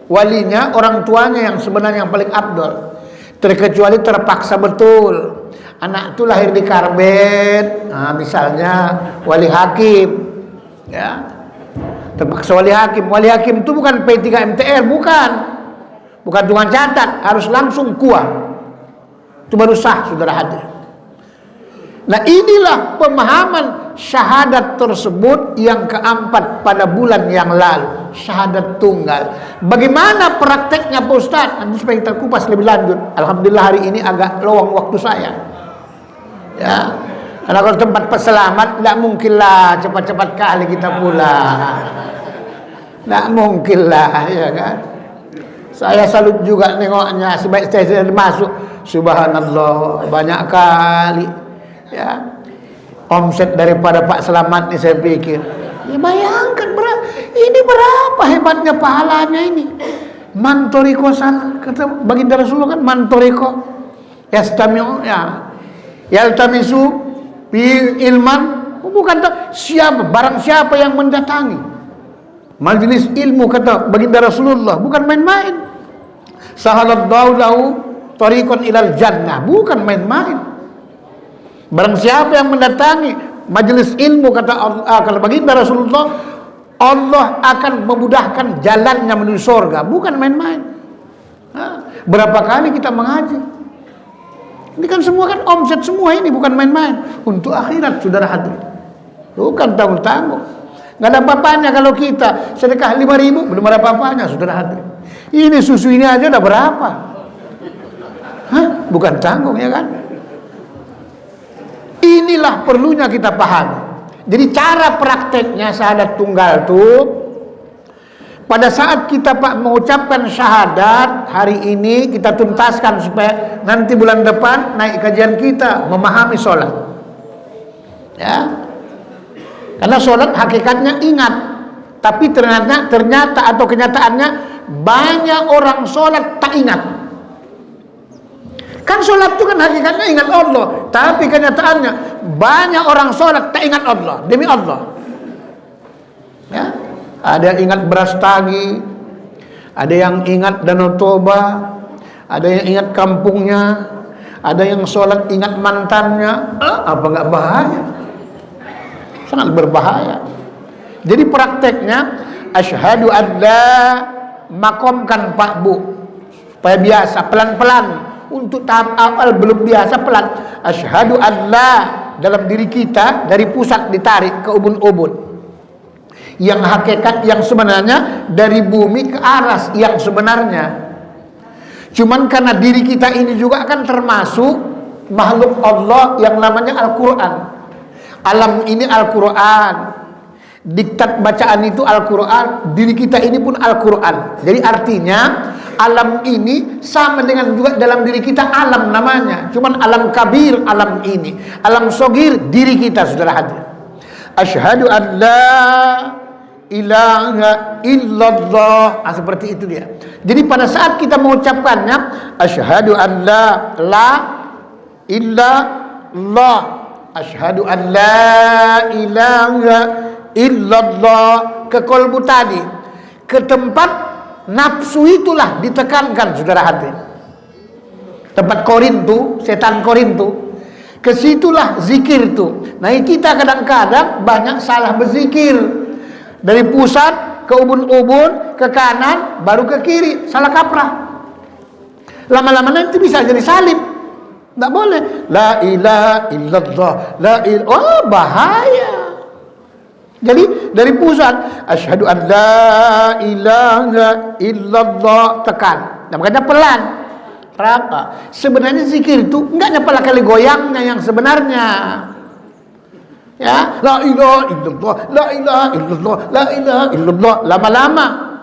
walinya, orang tuanya yang sebenarnya yang paling abdol. Terkecuali terpaksa betul. Anak itu lahir di Karbet, misalnya wali hakim, ya. Terpaksa wali hakim itu bukan P3 MTR, bukan tukang catat, harus langsung kuah, itu baru sah, saudara hadir. Nah, inilah pemahaman syahadat tersebut yang keempat pada bulan yang lalu, syahadat tunggal. Bagaimana prakteknya Pak Ustaz? Nanti supaya kita kupas lebih lanjut. Alhamdulillah hari ini agak lowong waktu saya, ya. Karena kalau tempat peselamat, tidak mungkinlah cepat-cepat kali kita pulang. Tidak mungkinlah, ya kan. Saya salut juga nengoknya, sebaik saya masuk, subhanallah, banyak kali. Ya, omset daripada Pak Selamat ini saya pikir. Ya bayangkan, ini berapa hebatnya pahalanya ini. Mantoriko salah, kata baginda Rasulullah kan, mantoriko. Yastami'u, ya. Yaltamisu ilman, bukan barang siapa yang mendatangi majelis ilmu, kata baginda Rasulullah, bukan main-main. Sahalallahu lahu tariqan ilal jannah, bukan main-main. Barang siapa yang mendatangi majelis ilmu, kata kalau baginda Rasulullah, Allah akan memudahkan jalannya menuju surga, bukan main-main. Berapa kali kita mengaji? Ini kan semua kan omset semua ini, bukan main-main. Untuk akhirat, saudara hadirin. Bukan tanggung-tanggung. Nggak ada apa-apanya kalau kita sedekah 5.000, belum ada apa-apanya, saudara hadirin. Ini susu ini aja udah berapa? Bukan tanggung, ya kan? Inilah perlunya kita pahami. Jadi cara prakteknya syahadat tunggal tuh, pada saat kita mengucapkan syahadat hari ini, kita tuntaskan supaya nanti bulan depan naik kajian kita memahami sholat, ya. Karena sholat hakikatnya ingat, tapi ternyata atau kenyataannya banyak orang sholat tak ingat. Kan sholat itu kan hakikatnya ingat Allah, tapi kenyataannya banyak orang sholat tak ingat Allah, demi Allah, ya. Ada yang ingat beras tagi, Ada yang ingat Danau Toba, ada yang ingat kampungnya, ada yang sholat ingat mantannya. Apa nggak bahaya? Sangat berbahaya. Jadi prakteknya asyhadu an la, makomkan Pak Bu supaya biasa, pelan-pelan. Untuk tahap awal belum biasa, pelan. Asyhadu an la, dalam diri kita dari pusat ditarik ke ubun-ubun. Yang hakikat yang sebenarnya dari bumi ke aras yang sebenarnya. Cuman karena diri kita ini juga kan termasuk makhluk Allah yang namanya Al-Quran. Alam ini Al-Quran, diktat bacaan itu Al-Quran, diri kita ini pun Al-Quran. Jadi artinya alam ini sama dengan juga dalam diri kita alam namanya. Cuman alam kabir alam ini, alam sogir diri kita sudah hadir. Asyhadu an la ilaha illallah. Seperti itu dia. Jadi pada saat kita mengucapkannya asyhadu an la illallah, asyhadu an la ilaha illallah, ke kolbu tadi, ke tempat nafsu itulah ditekankan saudara hati. Tempat korintu, setan korintu, ke situlah zikir itu. Nah kita kadang-kadang banyak salah berzikir. Dari pusat ke ubun-ubun, ke kanan, baru ke kiri, salah kaprah. Lama-lama nanti bisa jadi salib. Tidak boleh. La ilaha illallah, la ilaha. Oh bahaya. Jadi dari pusat asyhadu an la ilaha illallah, tekan. Nah, makanya pelan. Kenapa? Sebenarnya zikir itu enggak nyepala kali goyangnya yang sebenarnya. Ya, la ilaha illallah, la ilaha illallah, la ilaha illallah. Lama-lama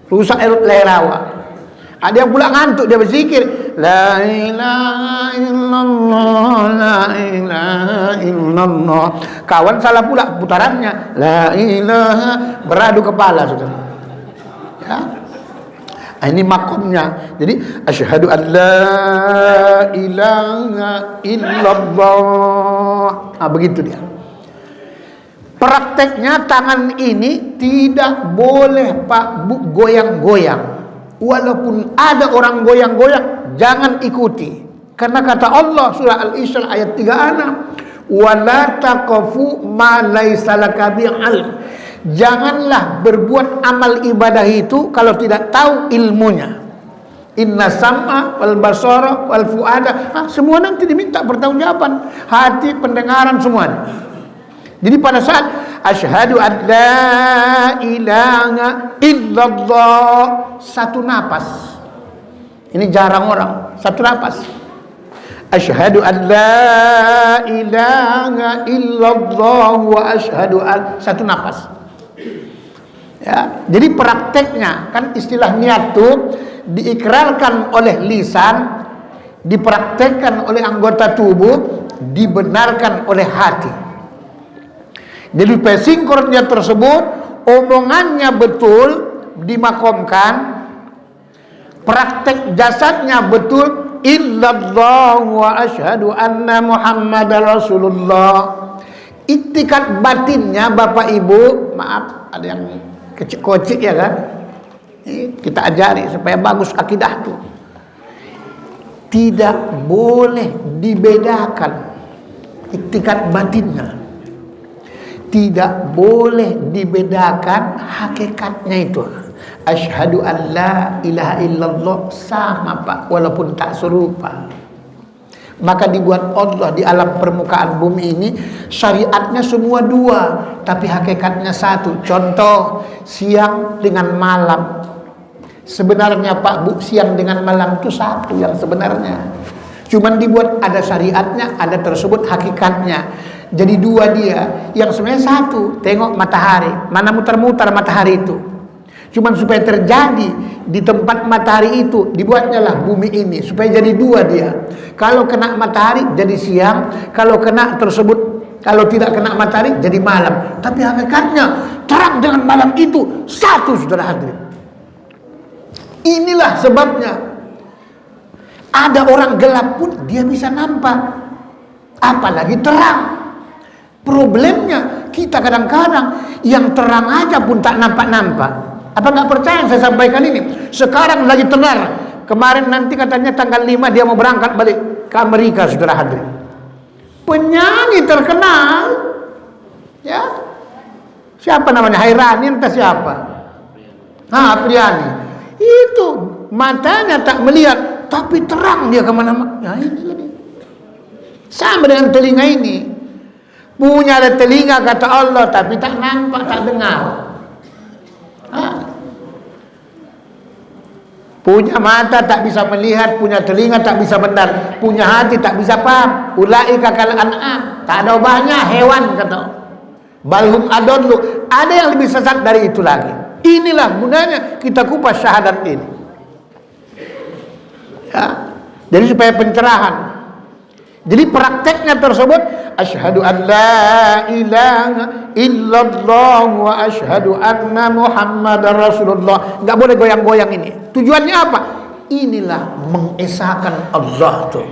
rusak lerawa. Ada yang pula ngantuk dia berzikir, la ilaha illallah, la ilaha illallah. Kawan salah pula putarannya, la ilaha, beradu kepala saudara. Ya. Ini makomnya. Jadi asyhadu an la ilaha illallah. Begitu dia. Prakteknya tangan ini tidak boleh Pak Bu goyang-goyang. Walaupun ada orang goyang-goyang, jangan ikuti. Karena kata Allah surah Al-Isra ayat 36, wala taqafu ma laisa laka bihi ilm. Janganlah berbuat amal ibadah itu kalau tidak tahu ilmunya. Inna sam'a wal basara wal fuada, semua nanti diminta pertanggungjawaban. Hati, pendengaran, semuanya. Jadi pada saat asyhadu an la ilaha illallah, satu napas. Ini jarang orang, satu napas. Asyhadu an la ilaha illallah wa asyhadu an, satu napas. Ya, jadi prakteknya kan istilah niat itu diikrarkan oleh lisan, dipraktekkan oleh anggota tubuh, dibenarkan oleh hati. Jadi sinkronnya tersebut, omongannya betul dimakomkan, praktek jasadnya betul, illallah wa asyhadu anna muhammadar rasulullah. Iktikat batinnya Bapak Ibu, maaf ada yang kecik-kocik ya kan, kita ajari supaya bagus akidah tuh. Tidak boleh dibedakan iktikat batinnya, tidak boleh dibedakan hakikatnya itu. Asyhadu an la ilaha illallah sama Pak, walaupun tak serupa. Maka dibuat Allah di alam permukaan bumi ini syariatnya semua dua, tapi hakikatnya satu. Contoh, siang dengan malam. Sebenarnya Pak Bu, siang dengan malam itu satu yang sebenarnya. Cuman dibuat ada syariatnya, ada tersebut hakikatnya. Jadi dua dia, yang sebenarnya satu. Tengok matahari, mana muter-muter matahari itu. Cuman supaya terjadi di tempat matahari itu, dibuatnya lah bumi ini supaya jadi dua dia. Kalau kena matahari jadi siang, kalau kena tersebut, kalau tidak kena matahari jadi malam. Tapi hakikatnya terang dengan malam itu satu, saudara hadirin. Inilah sebabnya ada orang gelap pun dia bisa nampak, apalagi terang. Problemnya kita kadang-kadang yang terang aja pun tak nampak-nampak. Apa nggak percaya yang saya sampaikan ini? Sekarang lagi tenar. Kemarin nanti katanya tanggal 5 dia mau berangkat balik ke Amerika, saudara hadirin. Penyanyi terkenal, ya. Siapa namanya? Hairani entah siapa. Apriani. Itu matanya tak melihat, tapi terang dia kemana-mana. Nah, ini lagi. Sama dengan telinga ini. Punya ada telinga kata Allah, tapi tak nampak, tak dengar. Punya mata tak bisa melihat, punya telinga tak bisa mendengar, punya hati tak bisa paham. Ulaika kal an'am, tak ada ubahnya hewan kata. Balhum adallu, ada yang lebih sesat dari itu lagi. Inilah gunanya kita kupas syahadat ini. Ya. Jadi supaya pencerahan. Jadi prakteknya tersebut asyhadu an la ilaha illallah wa asyhadu anna muhammadar rasulullah. Enggak boleh goyang-goyang ini. Tujuannya apa? Inilah mengesahkan Allah tuh.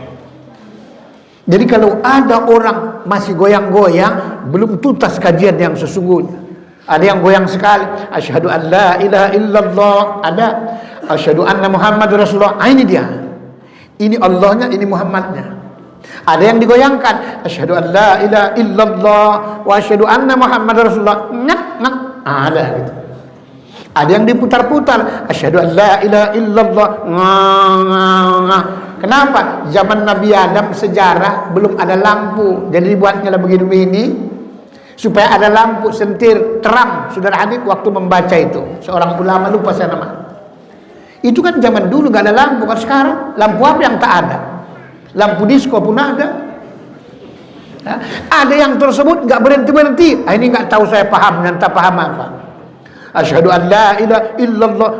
Jadi kalau ada orang masih goyang-goyang, belum tuntas kajian yang sesungguhnya. Ada yang goyang sekali, asyhadu an la ilaha illallah, ada asyhadu anna muhammadar rasulullah. Ini dia. Ini Allahnya, ini Muhammadnya. Ada yang digoyangkan, asyhadu an la ilaha illallah wa asyhadu anna muhammadar rasulullah. Nak. Ada gitu. Ada yang diputar-putar, asyhadu an la ilaha illallah. Kenapa? Zaman Nabi Adam sejarah belum ada lampu, jadi dibuatnya lah begini-begini supaya ada lampu sentir terang. Saudara hadir waktu membaca itu, seorang ulama lupa saya nama. Itu kan zaman dulu nggak ada lampu. Kan sekarang lampu apa yang tak ada? Lampu disko pun ada. Ya. Ada yang tersebut nggak berhenti-berhenti. Ini nggak tahu saya paham dan tak paham apa. Asyhadu an la ilaha illallah.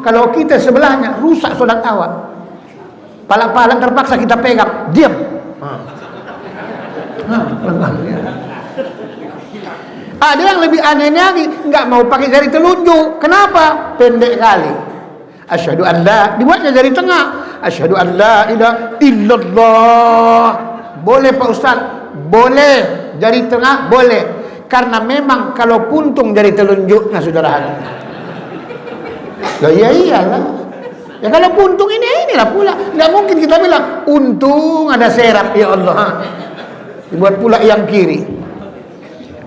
Kalau kita sebelahnya rusak solat awal. Pala-pala terpaksa kita pegang, diam. Ada yang lebih aneh lagi, nggak mau pakai jari telunjuk. Kenapa? Pendek kali. Asyhadu an la, dibuatnya jari tengah. Asyhadu an la ilaha illallah. Boleh Pak Ustaz? Boleh. Jari tengah boleh. Karena memang kalau puntung jari telunjuknya saudara hati. Loh ya iyalah. Ya kalau puntung inilah pula. Nggak mungkin kita bilang untung ada serap ya Allah. Dibuat pula yang kiri.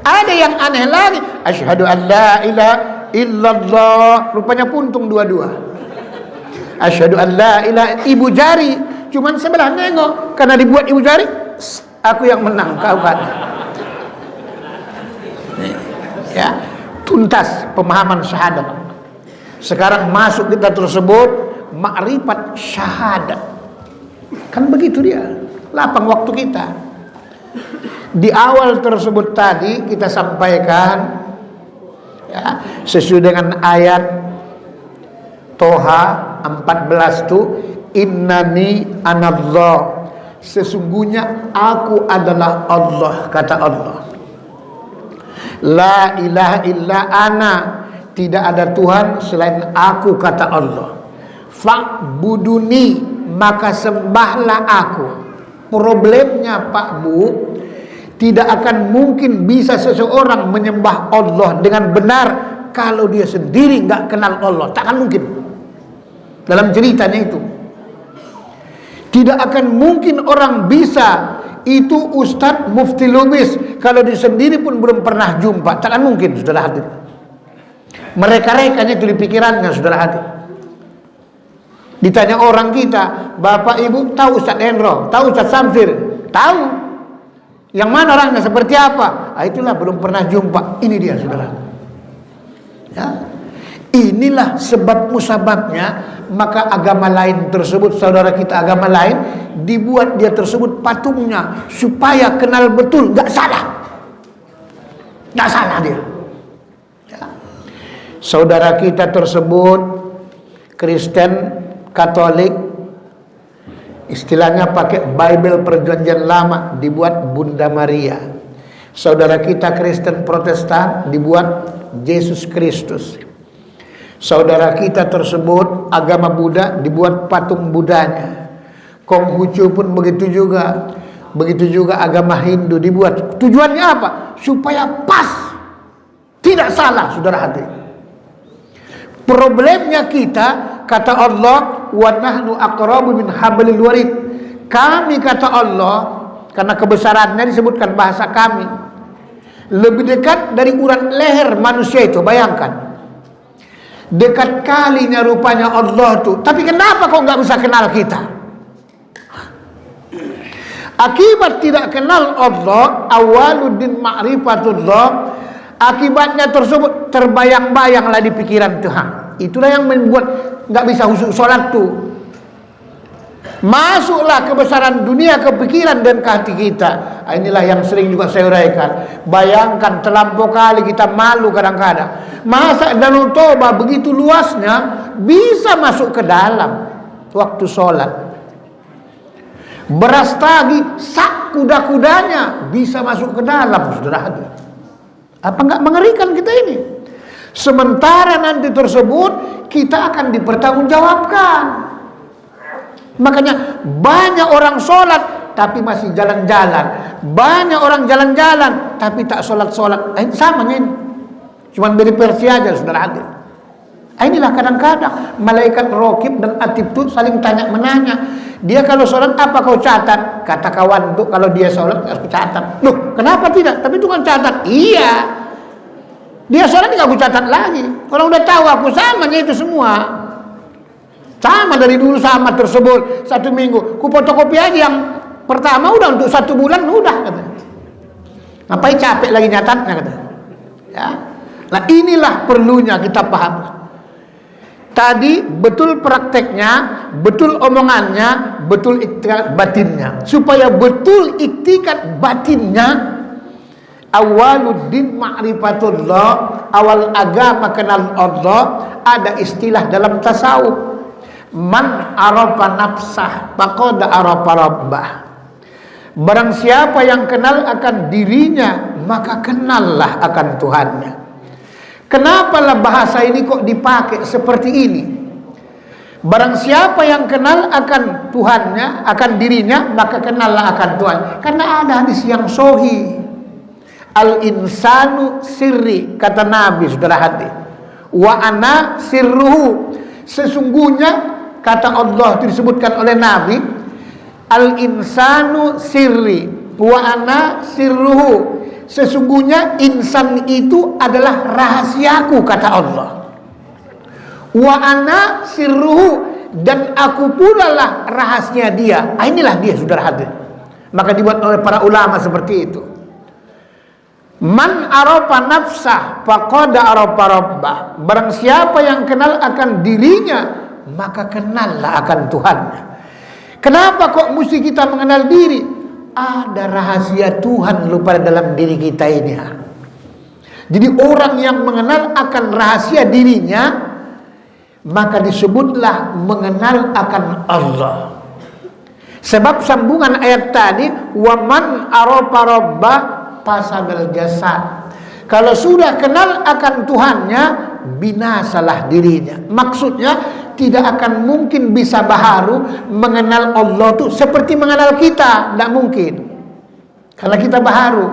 Ada yang aneh lagi. Asyhadu an la ilaha illallah. Rupanya puntung dua-dua. Asyhadu an la ilaha, ibu jari cuman sebelah nengok. Karena dibuat ibu jari, aku yang menang, kau kan. Ya, tuntas pemahaman syahadat. Sekarang masuk kita tersebut makrifat syahadat. Kan begitu dia. Lapang waktu kita. Di awal tersebut tadi kita sampaikan ya, sesuai dengan ayat Toha 14 itu, innani anallah, sesungguhnya aku adalah Allah, kata Allah. La ilaha illa ana, tidak ada Tuhan selain aku, kata Allah. Fa'buduni, maka sembahlah aku. Problemnya Pak Bu, tidak akan mungkin bisa seseorang menyembah Allah dengan benar kalau dia sendiri nggak kenal Allah. Tak akan mungkin. Dalam ceritanya itu, tidak akan mungkin orang bisa itu ustadz mufti lubis kalau dia sendiri pun belum pernah jumpa. Tak akan mungkin, saudara hati. Mereka-rekanya itu di pikirannya, saudara hati. Ditanya orang kita, bapak ibu tahu Ustadz Endro, tahu Ustadz Samsir, tahu. Yang mana orangnya seperti apa? Itulah belum pernah jumpa. Ini dia, saudara. Ya. Inilah sebab musababnya. Maka agama lain tersebut, saudara kita agama lain, dibuat dia tersebut patungnya supaya kenal betul, nggak salah, nggak salah dia. Ya. Saudara kita tersebut Kristen, Katolik, istilahnya pakai Bible Perjanjian Lama, dibuat Bunda Maria. Saudara kita Kristen Protestan dibuat Yesus Kristus. Saudara kita tersebut agama Buddha dibuat patung Budanya. Konghucu pun begitu juga. Begitu juga agama Hindu dibuat. Tujuannya apa? Supaya pas, tidak salah, saudara hati. Problemnya kita, kata Allah, wa nahnu aqrabu min hablil warid. Kami, kata Allah, karena kebesarannya disebutkan bahasa kami, lebih dekat dari urat leher manusia itu. Bayangkan, dekat kalinya rupanya Allah tuh. Tapi kenapa kok nggak bisa kenal kita? Akibat tidak kenal Allah, awaluddin ma'rifatullah, akibatnya tersebut terbayang-bayanglah di pikiran Tuhan. Itulah yang membuat nggak bisa khusyuk sholat tuh. Masuklah kebesaran dunia ke pikiran dan ke hati kita. Inilah yang sering juga saya uraikan. Bayangkan terlampau kali kita malu kadang-kadang. Masa Danau Toba begitu luasnya bisa masuk ke dalam waktu sholat. Beras tagi sak kuda-kudanya bisa masuk ke dalam, saudara hadir. Apa nggak mengerikan kita ini? Sementara nanti tersebut kita akan dipertanggungjawabkan. Makanya banyak orang sholat tapi masih jalan-jalan, banyak orang jalan-jalan tapi tak sholat-sholat. Sama ini, cuma beri versi aja, saudara hadir. Inilah kadang-kadang malaikat rokib dan atib itu saling tanya menanya. Dia kalau sholat apa kau catat? Kata kawan tuh, kalau dia sholat harus catat. Loh, kenapa tidak? Tapi itu kan catat. Iya, dia sholat nggak aku catat lagi. Orang udah tahu aku samanya itu semua. Sama dari dulu sama tersebut. 1 minggu ku fotokopi aja yang pertama udah untuk 1 bulan udah, kata. Ngapain capek lagi nyatatnya, kata. Ya. Nah inilah perlunya kita paham. Tadi betul prakteknya, betul omongannya, betul iktikat batinnya. Supaya betul iktikat batinnya, awaluddin ma'rifatullah, awal agama kenal Allah. Ada istilah dalam tasawuf, man arafa nafsah faqad arafa rabbah. Barang siapa yang kenal akan dirinya, maka kenallah akan Tuhannya. Kenapa lah bahasa ini kok dipakai seperti ini? Barang siapa yang kenal akan Tuhannya, akan dirinya, maka kenallah akan Tuhan. Karena ada hadis yang sahih. Al-insanu sirri, kata Nabi, saudara hati. Wa ana sirruhu. Sesungguhnya, kata Allah itu disebutkan oleh Nabi, al-insanu sirri wa ana sirruhu. Sesungguhnya insan itu adalah rahasiaku, kata Allah. Wa ana sirruhu, dan aku pula lah rahasia dia. Inilah dia, saudara hadir. Maka dibuat oleh para ulama seperti itu. Man arafa nafsah faqad arafa rabbah. Barang siapa yang kenal akan dirinya, maka kenallah akan Tuhannya. Kenapa kok mesti kita mengenal diri? Ada rahasia Tuhan lupa dalam diri kita ini. Jadi orang yang mengenal akan rahasia dirinya, maka disebutlah mengenal akan Allah. Sebab sambungan ayat tadi, wa man arafa rabbah fasabal jasad. Kalau sudah kenal akan Tuhannya, binasalah dirinya. Maksudnya tidak akan mungkin bisa baharu mengenal Allah itu seperti mengenal kita, tidak mungkin. Karena kita baharu.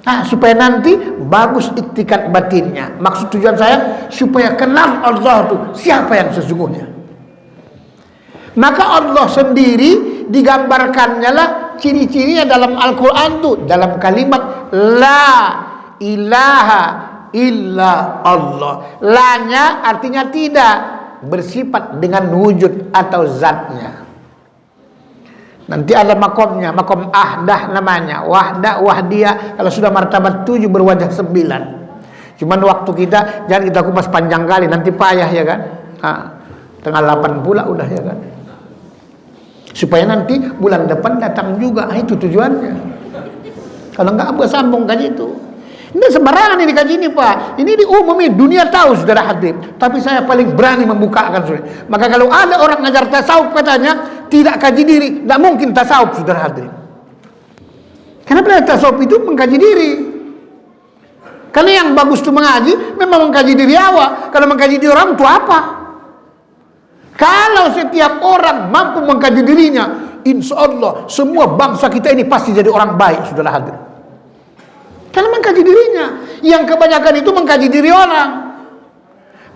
Nah, supaya nanti bagus iktikat batinnya. Maksud tujuan saya supaya kenal Allah itu siapa yang sesungguhnya. Maka Allah sendiri digambarkannya lah ciri-cirinya dalam Al-Quran tuh, dalam kalimat la ilaha illa Allah. La-nya artinya tidak, bersifat dengan wujud atau zatnya. Nanti ada makomnya, makom ahdah namanya, wahdah, wahdiyah. Kalau sudah martabat 7 berwajah 9. Cuman waktu kita jangan kita kupas panjang kali, nanti payah ya kan. Tengah 8 pula udah ya kan. Supaya nanti bulan depan datang juga, itu tujuannya. Kalau enggak apa sambung kaji itu. Ini sembarangan ini kaji ini Pak. Ini diumumi, dunia tahu saudara hadir. Tapi saya paling berani membukakan saudara. Maka kalau ada orang ngajar tasawuf katanya tidak kaji diri, tidak mungkin tasawuf saudara hadir. Kenapa tasawuf itu mengkaji diri? Karena yang bagus itu mengaji memang mengkaji diri awak. Kalau mengkaji diri orang itu apa? Kalau setiap orang mampu mengkaji dirinya, insya Allah semua bangsa kita ini pasti jadi orang baik, saudara hadir. Karena mengkaji dirinya. Yang kebanyakan itu mengkaji diri orang.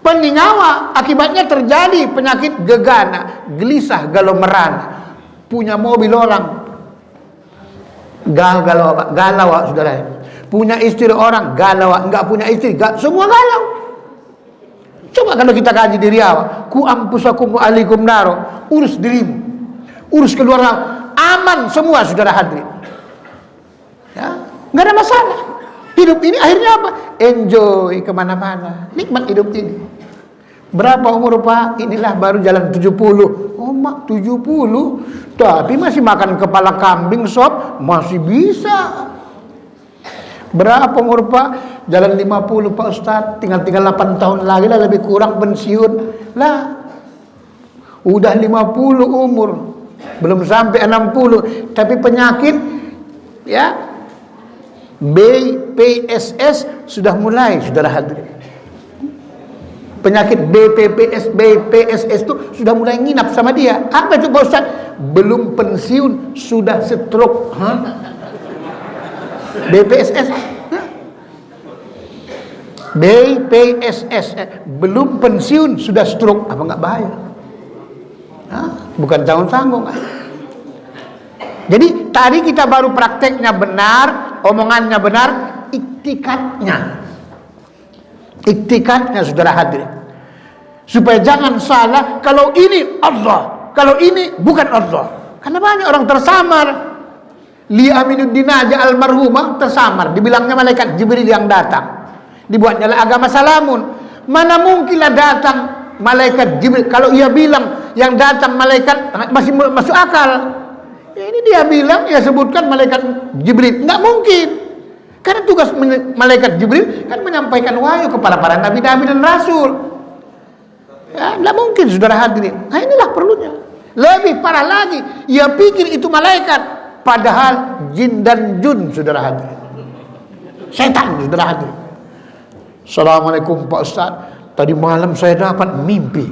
Peningawa, akibatnya terjadi penyakit gegana, gelisah, galau merana. Punya mobil orang, galau, saudara. Punya istri orang, galau. Enggak punya istri, semua galau. Coba kalau kita kaji diri awak, ku ampusakum wa alikum naro, urus dirimu, urus keluarga, aman semua, saudara hadirin. Ya, nggak ada masalah. Hidup ini akhirnya apa? Enjoy kemana-mana, nikmat hidup ini. Berapa umur Pak? Inilah baru jalan 70. Oh mak 70, tapi masih makan kepala kambing sob, masih bisa. Berapa umur Pak? Jalan 50 Pak Ustadz, tinggal 8 tahun lagi lah, lebih kurang pensiun lah. Udah 50 umur, belum sampai 60, tapi penyakit ya BPSS sudah mulai, saudara hadirin. Penyakit BPSS itu sudah mulai nginap sama dia. Apa itu Pak Ustaz? Belum pensiun sudah stroke. BPSS. BPSS belum pensiun sudah stroke. Apa enggak bahaya? Bukan tanggung-tanggung. Jadi tadi kita baru prakteknya benar, omongannya benar, iktikadnya saudara hadirin, supaya jangan salah kalau ini Allah, kalau ini bukan Allah. Karena banyak orang tersamar. Li Aminuddin aja almarhumah tersamar, dibilangnya malaikat Jibril yang datang, dibuatnya agama salamun. Mana mungkinlah datang malaikat Jibril. Kalau ia bilang yang datang malaikat, masih masuk akal. Ini dia bilang, ia sebutkan malaikat Jibril, nggak mungkin. Karena tugas malaikat Jibril kan menyampaikan wahyu kepada para nabi-nabi dan rasul. Ya, tidak mungkin saudara hadirin. Nah inilah perlunya. Lebih parah lagi, ia pikir itu malaikat, padahal jin dan jun, saudara hadirin. Setan, saudara hadirin. Assalamualaikum Pak Ustaz. Tadi malam saya dapat mimpi,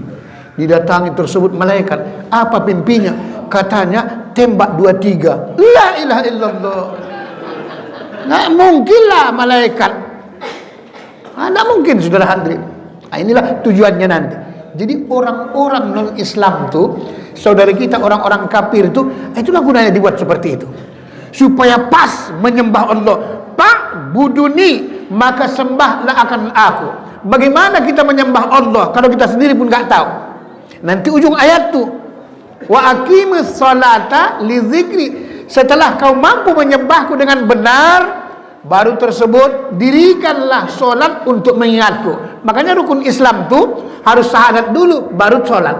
didatangi tersebut malaikat. Apa mimpinya? Katanya tembak 23. La ilaha illallah. Nggak mungkinlah malaikat. Nggak mungkin saudara hadirin. Nah, inilah tujuannya nanti. Jadi orang-orang non-Islam tuh, saudara kita orang-orang kafir tuh, itulah gunanya dibuat seperti itu, supaya pas menyembah Allah. Pak buduni maka sembahlah akan aku. Bagaimana kita menyembah Allah kalau kita sendiri pun nggak tahu? Nanti ujung ayat tuh, wa aqimus sholata li dzikri. Setelah kau mampu menyembahku dengan benar, baru tersebut dirikanlah sholat untuk mengingatku. Makanya rukun Islam tuh harus syahadat dulu, baru sholat.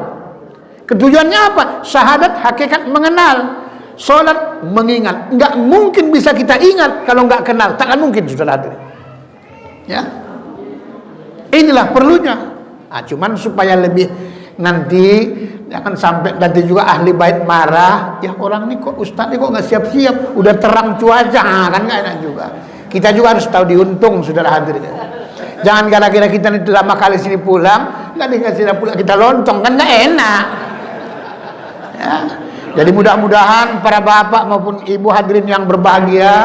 Ketujuannya apa? Syahadat hakikat mengenal, sholat mengingat. Nggak mungkin bisa kita ingat kalau nggak kenal, takkan mungkin saudara hadirin. Ya, inilah perlunya. Nah, cuman supaya lebih nanti jangan sampai nanti juga ahli bait marah. Ya orang ini kok ustaz ini kok nggak siap-siap, udah terang cuaca, kan nggak enak juga. Kita juga harus tahu diuntung saudara hadirin. Jangan gara-gara kita itu lama kali sini pulang, nggak dikasih pula kita lontong, kan nggak enak. Ya. Jadi mudah-mudahan para bapak maupun ibu hadirin yang berbahagia,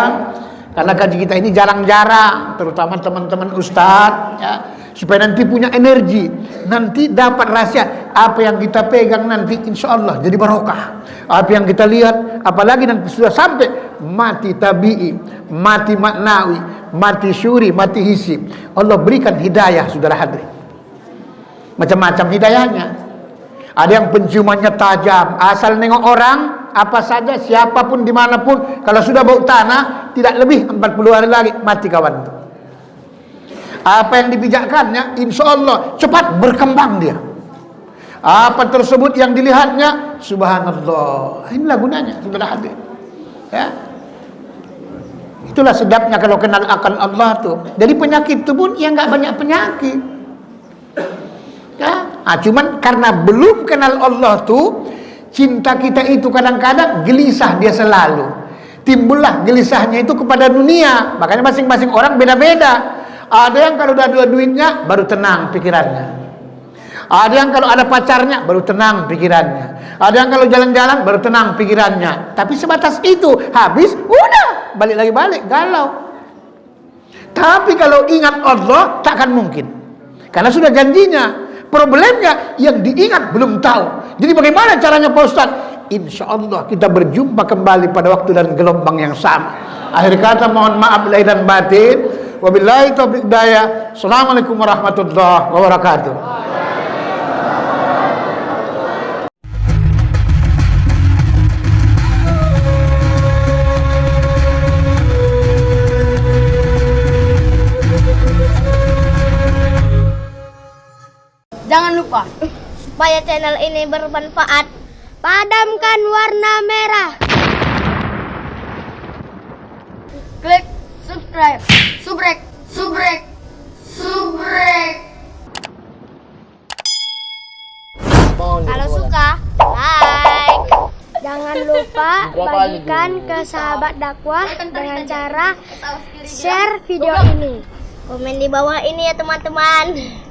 karena kaji kita ini jarang-jarang, terutama teman-teman ustadz, ya, supaya nanti punya energi, nanti dapat rahasia apa yang kita pegang nanti insya Allah jadi barokah. Apa yang kita lihat, apalagi nanti sudah sampai mati tabi'i, mati maknawi, mati syuri, mati hisi, Allah berikan hidayah saudara hadirin. Macam-macam hidayahnya. Ada yang penciumannya tajam, asal nengok orang apa saja, siapapun dimanapun, kalau sudah bau tanah tidak lebih 40 hari lagi mati kawan itu. Apa yang dibijakkannya insya Allah cepat berkembang dia. Apa tersebut yang dilihatnya subhanallah. Inilah gunanya saudara hadirin. Ya, itulah sedapnya kalau kenal akan Allah tuh. Jadi penyakit itu pun ya nggak banyak penyakit. Ya, cuman karena belum kenal Allah tuh, cinta kita itu kadang-kadang gelisah dia selalu. Timbullah gelisahnya itu kepada dunia. Makanya masing-masing orang beda-beda. Ada yang kalau udah ada duitnya baru tenang pikirannya. Ada yang kalau ada pacarnya baru tenang pikirannya. Ada yang kalau jalan-jalan baru tenang pikirannya. Tapi sebatas itu, habis, udah balik lagi galau. Tapi kalau ingat Allah takkan mungkin. Karena sudah janjinya. Problemnya yang diingat belum tahu. Jadi bagaimana caranya Pak Ustaz? Insya Allah kita berjumpa kembali pada waktu dan gelombang yang sama. Akhir kata mohon maaf lahir dan batin. Wabillahi taufiq hidayah. Assalamualaikum warahmatullahi wabarakatuh. Jangan lupa, supaya channel ini bermanfaat, padamkan warna merah. Klik subscribe, subrek. Kalau suka, like. Jangan lupa bagikan ke sahabat dakwah dengan cara share video ini. Komen di bawah ini ya teman-teman.